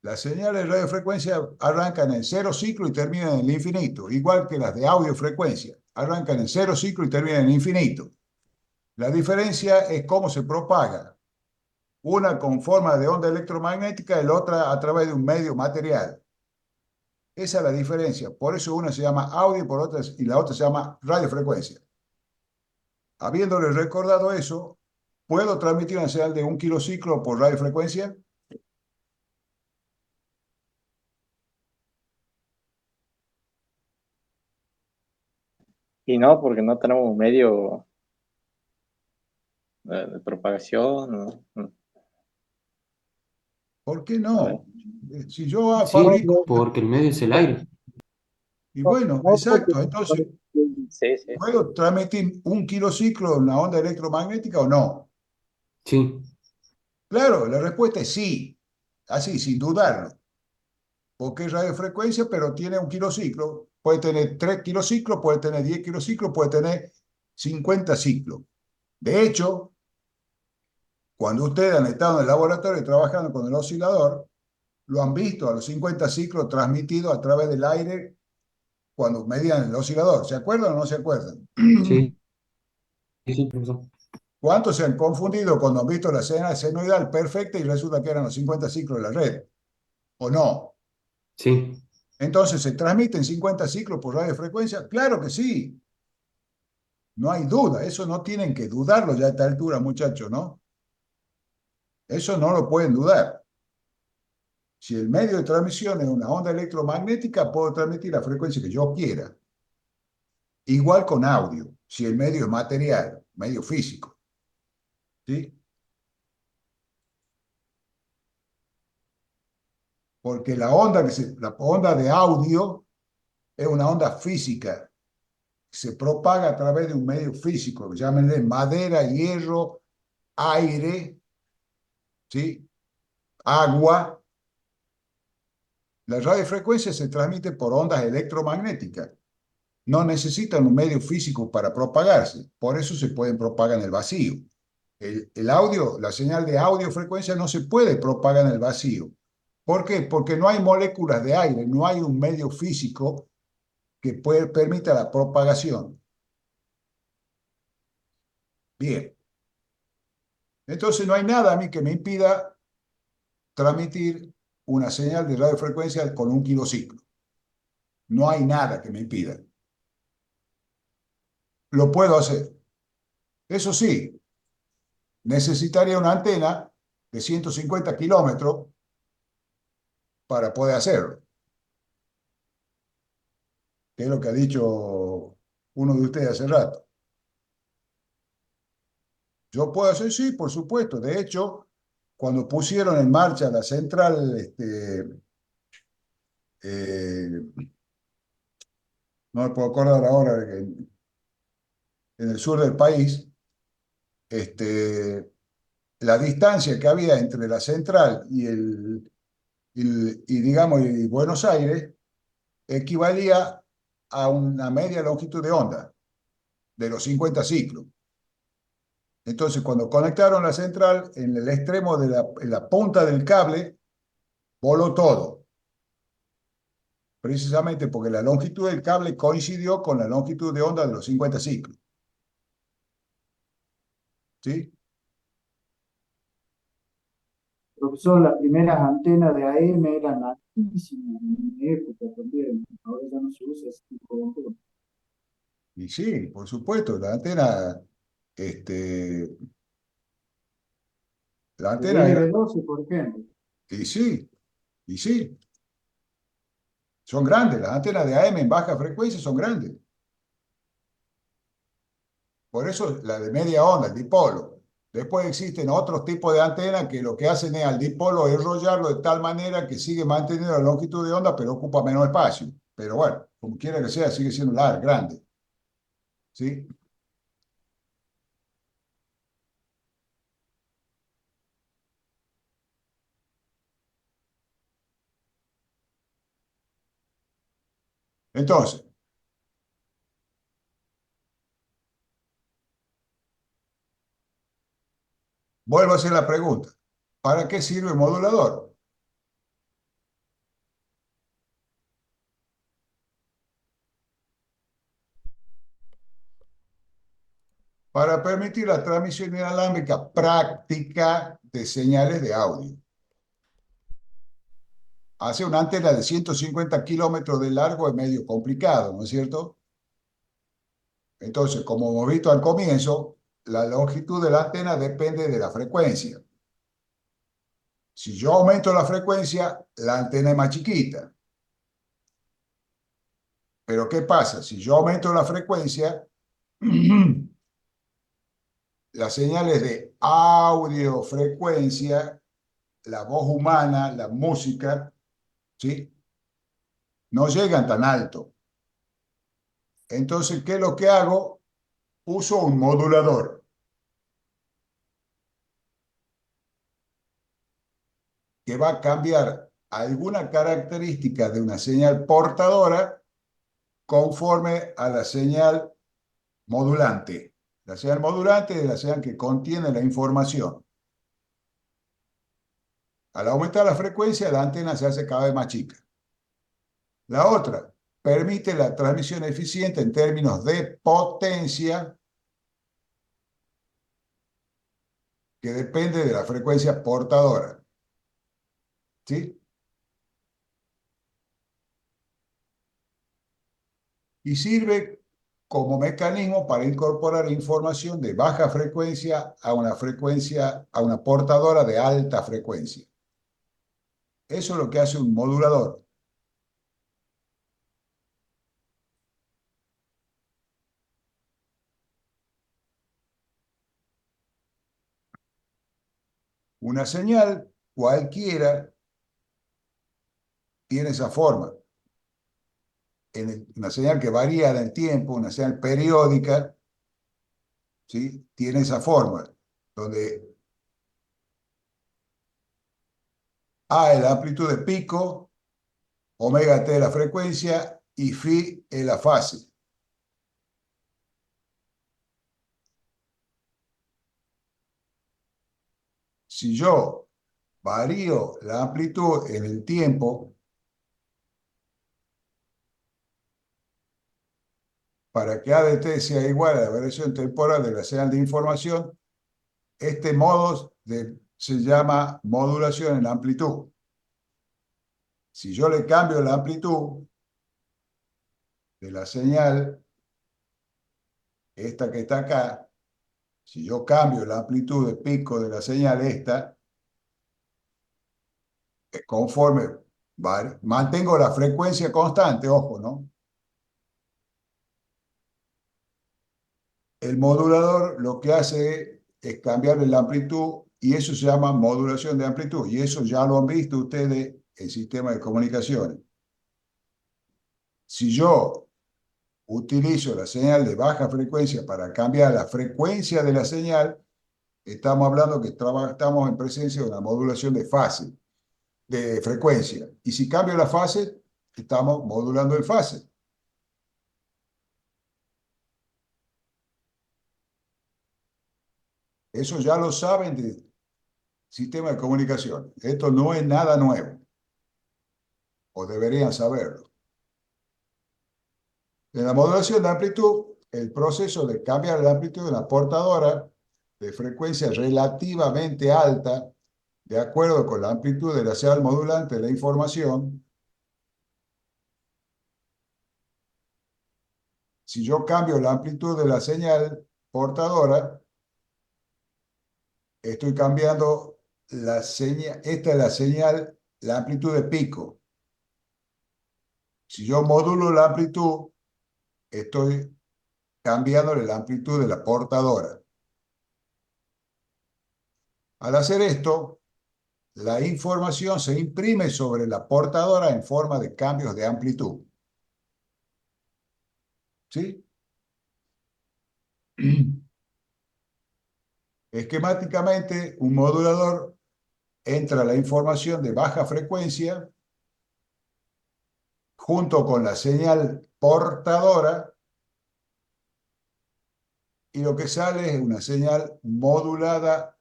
Las señales de radiofrecuencia arrancan en 0 ciclo y terminan en el infinito, igual que las de audiofrecuencia. Arrancan en 0 ciclo y terminan en el infinito. La diferencia es cómo se propaga. Una con forma de onda electromagnética y la otra a través de un medio material. Esa es la diferencia. Por eso una se llama audio y la otra se llama radiofrecuencia. Habiéndole recordado eso, ¿puedo transmitir una señal de 1 kilociclo por radiofrecuencia? Y no, porque no tenemos un medio de propagación. No. ¿Por qué A ver. no? Si yo Sí, No, fabrico, porque el medio es el aire. y bueno, no, porque exacto, entonces, Sí, sí. ¿puedo transmitir 1 kilociclo en una onda electromagnética o no? Sí, Claro, la respuesta es sí, así, sin dudarlo, porque es radiofrecuencia, pero tiene 1 kilociclo. Puede tener 3 kilociclos, puede tener 10 kilociclos, puede tener 50 ciclos. De hecho, cuando ustedes han estado en el laboratorio trabajando con el oscilador, lo han visto a los 50 ciclos transmitidos a través del aire cuando medían el oscilador. ¿Se acuerdan o no se acuerdan? sí, sí, profesor. ¿Cuántos se han confundido cuando han visto la señal senoidal perfecta y resulta que eran los 50 ciclos de la red? ¿O no? Sí, Entonces, ¿se transmiten 50 ciclos por radiofrecuencia? Claro que sí. No hay duda. Eso no tienen que dudarlo ya a esta altura, muchachos, ¿no? Eso no lo pueden dudar. Si el medio de transmisión es una onda electromagnética, puedo transmitir la frecuencia que yo quiera. Igual con audio, si el medio es material, medio físico. ¿Sí? Porque la onda de audio es una onda física, se propaga a través de un medio físico, llámenle madera, hierro, aire, ¿sí? Agua. La radiofrecuencia se transmite por ondas electromagnéticas. no necesitan un medio físico para propagarse, por eso se pueden propagar en el vacío. El audio, la señal de audiofrecuencia no se puede propagar en el vacío. ¿Por qué? Porque no hay moléculas de aire, no hay un medio físico que permita la propagación. Bien. Entonces no hay nada a mí que me impida transmitir una señal de radiofrecuencia con un kilociclo. No hay nada que me impida. Lo puedo hacer. Eso sí, necesitaría una antena de 150 kilómetros para poder hacerlo, que es lo que ha dicho uno de ustedes hace rato. Yo puedo hacer, sí, por supuesto. De hecho, cuando pusieron en marcha la central, no me puedo acordar ahora, en el sur del país, la distancia que había entre la central digamos, y Buenos Aires equivalía a una media longitud de onda de los 50 ciclos. Entonces, cuando conectaron la central, en el extremo en la punta del cable, voló todo. Precisamente porque la longitud del cable coincidió con la longitud de onda de los 50 ciclos. ¿Sí? Profesor, las primeras antenas de AM eran altísimas en mi época también. Ahora ya no se usa ese tipo de antena. Y sí, por supuesto, este, la De antena era, LB12, por ejemplo. y sí, y sí, son grandes, las antenas de AM en baja frecuencia son grandes. Por eso la de media onda, el dipolo. Después existen otros tipos de antenas que lo que hacen es al dipolo enrollarlo de tal manera que sigue manteniendo la longitud de onda, pero ocupa menos espacio. Pero bueno, como quiera que sea, sigue siendo larga, grande. ¿Sí? Entonces, vuelvo a hacer la pregunta. ¿Para qué sirve el modulador? Para permitir la transmisión inalámbrica práctica de señales de audio. Hacer una antena de 150 kilómetros de largo es medio complicado, ¿no es cierto? Entonces, como hemos visto al comienzo, la longitud de la antena depende de la frecuencia. Si yo aumento la frecuencia, la antena es más chiquita. Pero ¿qué pasa? Si yo aumento la frecuencia, las señales de audiofrecuencia, la voz humana, la música, ¿sí? No llegan tan alto. Entonces, ¿qué es lo que hago? Uso un modulador que va a cambiar alguna característica de una señal portadora conforme a la señal modulante. La señal modulante es la señal que contiene la información. Al aumentar la frecuencia, la antena se hace cada vez más chica. La otra, permite la transmisión eficiente en términos de potencia, que depende de la frecuencia portadora. ¿Sí? Y sirve como mecanismo para incorporar información de baja frecuencia, a una portadora de alta frecuencia. Eso es lo que hace un modulador. Una señal cualquiera tiene esa forma. Una señal que varía en el tiempo, una señal periódica, ¿sí? Tiene esa forma, donde A es la amplitud de pico, omega t es la frecuencia y phi es la fase. si yo varío la amplitud en el tiempo para que ADT sea igual a la variación temporal de la señal de información, este modo se llama modulación en amplitud. Si yo le cambio la amplitud de la señal, esta que está acá, si yo cambio la amplitud de pico de la señal esta, conforme mantengo la frecuencia constante, ojo, ¿no? El modulador lo que hace es cambiarle la amplitud y eso se llama modulación de amplitud. Y eso ya lo han visto ustedes en sistemas de comunicaciones. Si yo utilizo la señal de baja frecuencia para cambiar la frecuencia de la señal, estamos hablando que estamos en presencia de una modulación de fase, de frecuencia. Y si cambio la fase, estamos modulando en fase. Eso ya lo saben de sistema de comunicación. Esto no es nada nuevo, o deberían saberlo. En la modulación de amplitud, el proceso de cambiar la amplitud de una portadora de frecuencia relativamente alta, de acuerdo con la amplitud de la señal modulante de la información, si yo cambio la amplitud de la señal portadora, estoy cambiando la señal, esta es la señal, la amplitud de pico. Si yo modulo la amplitud, estoy cambiándole la amplitud de la portadora. Al hacer esto, la información se imprime sobre la portadora en forma de cambios de amplitud. ¿Sí? Esquemáticamente, un modulador entra la información de baja frecuencia junto con la señal portadora y lo que sale es una señal modulada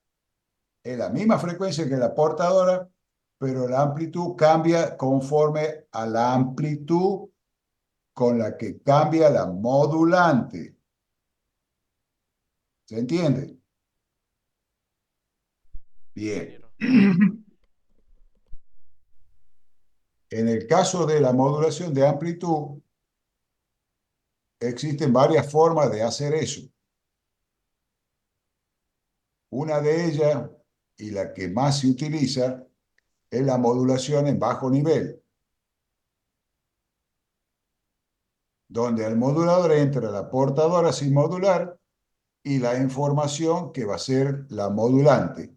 en la misma frecuencia que la portadora, pero la amplitud cambia conforme a la amplitud con la que cambia la modulante. ¿Se entiende? Bien. En el caso de la modulación de amplitud, existen varias formas de hacer eso. Una de ellas, y la que más se utiliza, es la modulación en bajo nivel, donde al modulador entra la portadora sin modular y la información que va a ser la modulante.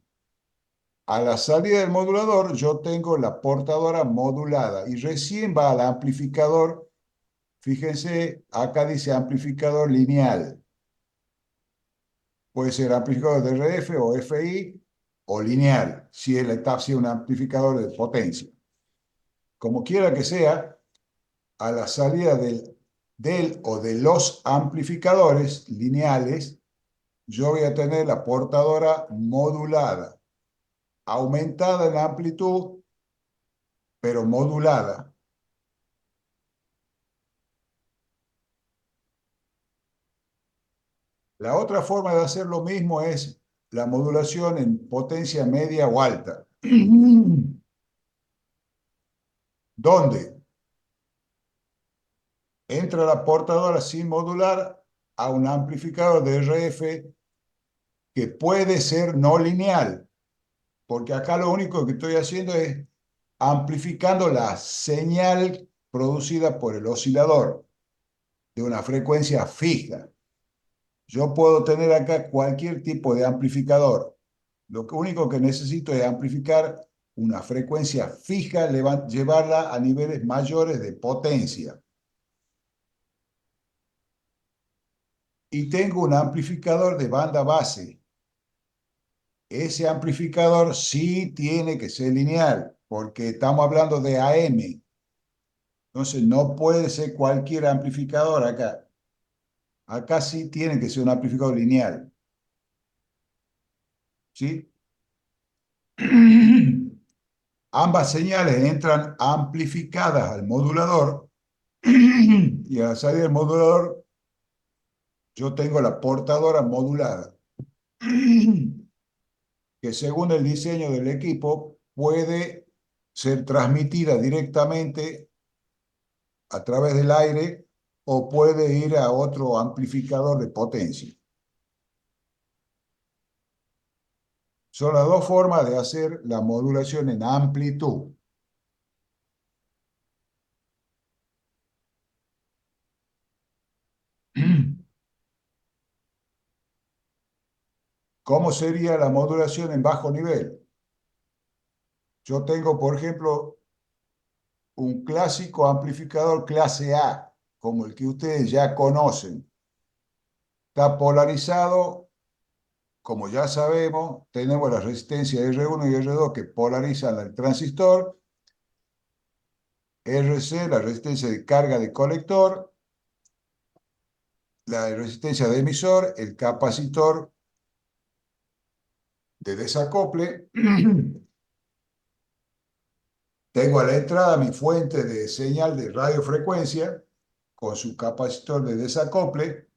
A la salida del modulador yo tengo la portadora modulada y recién va al amplificador. Fíjense, acá dice amplificador lineal. Puede ser amplificador de RF o FI o lineal, si es un amplificador de potencia. Como quiera que sea, a la salida del o de los amplificadores lineales, yo voy a tener la portadora modulada, aumentada en amplitud, pero modulada. La otra forma de hacer lo mismo es la modulación en potencia media o alta. ¿Dónde? Entra la portadora sin modular a un amplificador de RF que puede ser no lineal, porque acá lo único que estoy haciendo es amplificando la señal producida por el oscilador de una frecuencia fija. Yo puedo tener acá cualquier tipo de amplificador. Lo único que necesito es amplificar una frecuencia fija, llevarla a niveles mayores de potencia. Y tengo un amplificador de banda base. Ese amplificador sí tiene que ser lineal, porque estamos hablando de AM. Entonces no puede ser cualquier amplificador acá. Acá sí tiene que ser un amplificador lineal. ¿Sí? Ambas señales entran amplificadas al modulador y a la salida del modulador yo tengo la portadora modulada, que según el diseño del equipo puede ser transmitida directamente a través del aire o puede ir a otro amplificador de potencia. Son las dos formas de hacer la modulación en amplitud. ¿Cómo sería la modulación en bajo nivel? Yo tengo, por ejemplo, un clásico amplificador clase A, como el que ustedes ya conocen. Está polarizado, como ya sabemos, tenemos la resistencia R1 y R2 que polarizan el transistor, RC, la resistencia de carga de colector, la resistencia de emisor, el capacitor de desacople. Tengo a la entrada mi fuente de señal de radiofrecuencia con su capacitor de desacople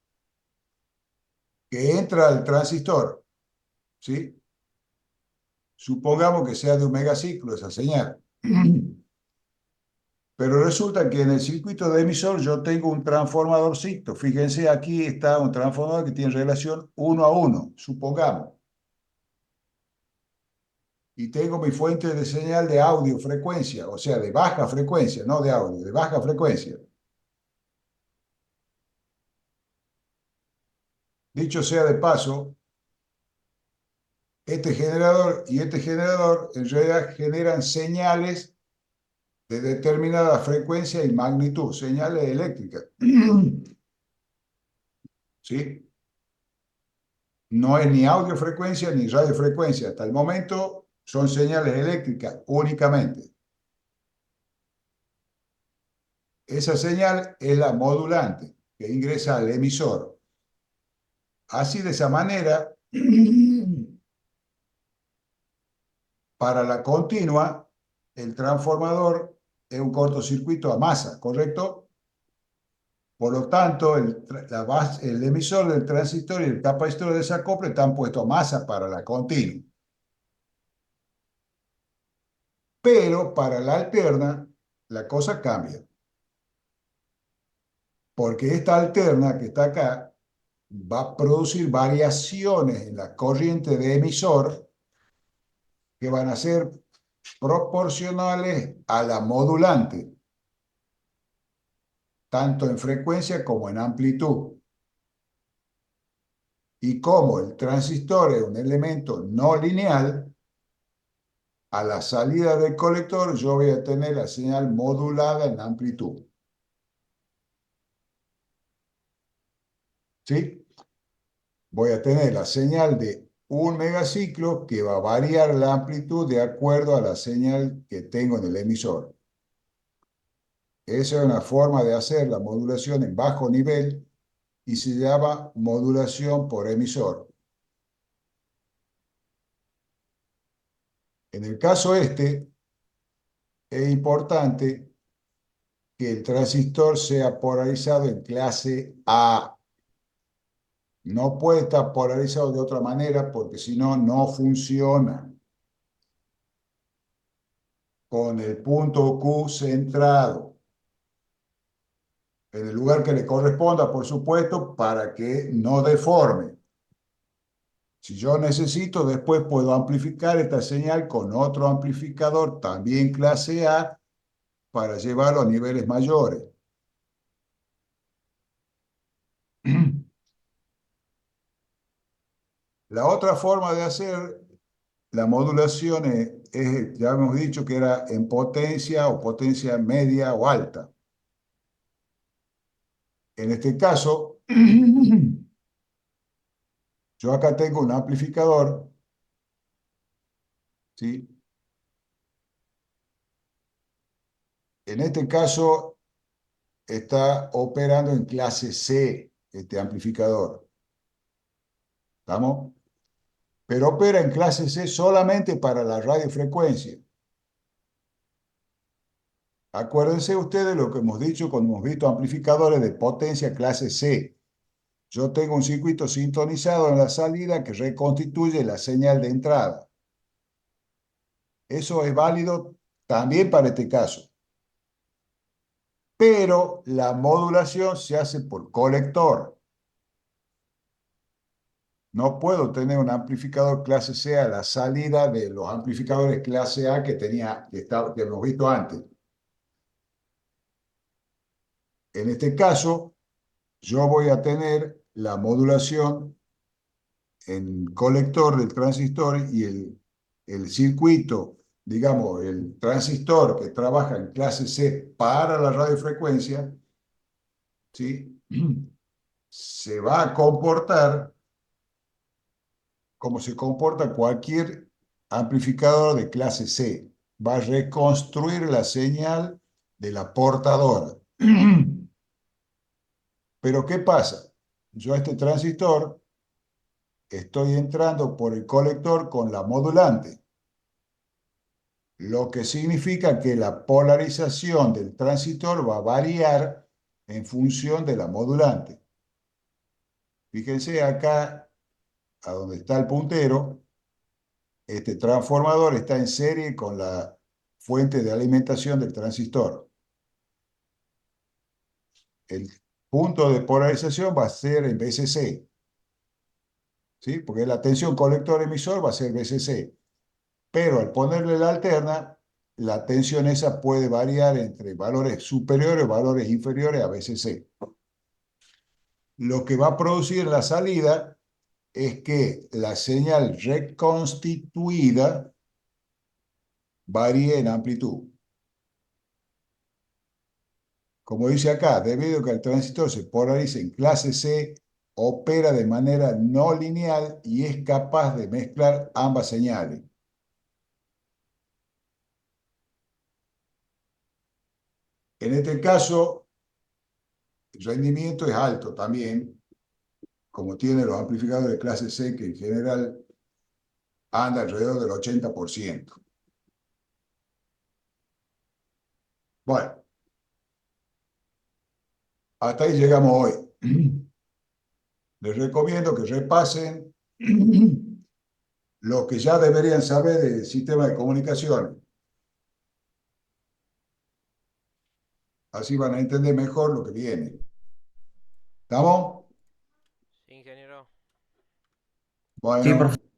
que entra al transistor, ¿sí? Supongamos que sea de un megaciclo esa señal. Pero resulta que en el circuito de emisor yo tengo un transformadorcito. Fíjense, aquí está un transformador que tiene relación 1 a 1, supongamos. Y tengo mi fuente de señal de audio frecuencia, o sea, de baja frecuencia, no de audio, de baja frecuencia. Dicho sea de paso, este generador y este generador en realidad generan señales de determinada frecuencia y magnitud, señales eléctricas. ¿Sí? No es ni audiofrecuencia ni radiofrecuencia. Hasta el momento son señales eléctricas únicamente. Esa señal es la modulante que ingresa al emisor. Así, de esa manera, para la continua, el transformador es un cortocircuito a masa, ¿correcto? Por lo tanto, el emisor del transistor y el capacitor de desacople están puestos a masa para la continua. Pero para la alterna, la cosa cambia. Porque esta alterna que está acá va a producir variaciones en la corriente de emisor que van a ser proporcionales a la modulante, tanto en frecuencia como en amplitud. Y como el transistor es un elemento no lineal, a la salida del colector yo voy a tener la señal modulada en amplitud. ¿Sí? Voy a tener la señal de un megaciclo que va a variar la amplitud de acuerdo a la señal que tengo en el emisor. Esa es una forma de hacer la modulación en bajo nivel y se llama modulación por emisor. En el caso este, es importante que el transistor sea polarizado en clase A. No puede estar polarizado de otra manera porque si no, no funciona. Con el punto Q centrado en el lugar que le corresponda, por supuesto, para que no deforme. Si yo necesito, después puedo amplificar esta señal con otro amplificador, también clase A, para llevarlo a niveles mayores. La otra forma de hacer la modulación ya hemos dicho que era en potencia o potencia media o alta. En este caso, yo acá tengo un amplificador, ¿sí? En este caso está operando en clase C, este amplificador. ¿Estamos? pero opera en clase C solamente para la radiofrecuencia. Acuérdense ustedes lo que hemos dicho cuando hemos visto amplificadores de potencia clase C. Yo tengo un circuito sintonizado en la salida que reconstituye la señal de entrada. Eso es válido también para este caso. Pero la modulación se hace por colector. No puedo tener un amplificador clase C a la salida de los amplificadores clase A que hemos visto antes. En este caso, yo voy a tener la modulación en colector del transistor y el circuito, digamos, el transistor que trabaja en clase C para la radiofrecuencia, ¿sí? Se va a comportar como se comporta cualquier amplificador de clase C. Va a reconstruir la señal de la portadora. Pero ¿qué pasa? Yo a este transistor estoy entrando por el colector con la modulante, lo que significa que la polarización del transistor va a variar en función de la modulante. Fíjense acá, a donde está el puntero, este transformador está en serie con la fuente de alimentación del transistor. El punto de polarización va a ser en VCC, ¿sí? Porque la tensión colector-emisor va a ser VCC. Pero al ponerle la alterna, la tensión esa puede variar entre valores superiores o valores inferiores a VCC. Lo que va a producir la salida es que la señal reconstituida varíe en amplitud. Como dice acá, debido a que el transistor se polariza en clase C, opera de manera no lineal y es capaz de mezclar ambas señales. En este caso, el rendimiento es alto también, como tienen los amplificadores de clase C, que en general anda alrededor del 80%. Bueno, hasta ahí llegamos hoy. Les recomiendo que repasen lo que ya deberían saber del sistema de comunicación. Así van a entender mejor lo que viene. ¿Estamos? Sí, ingeniero. Sí, Bueno, profesor.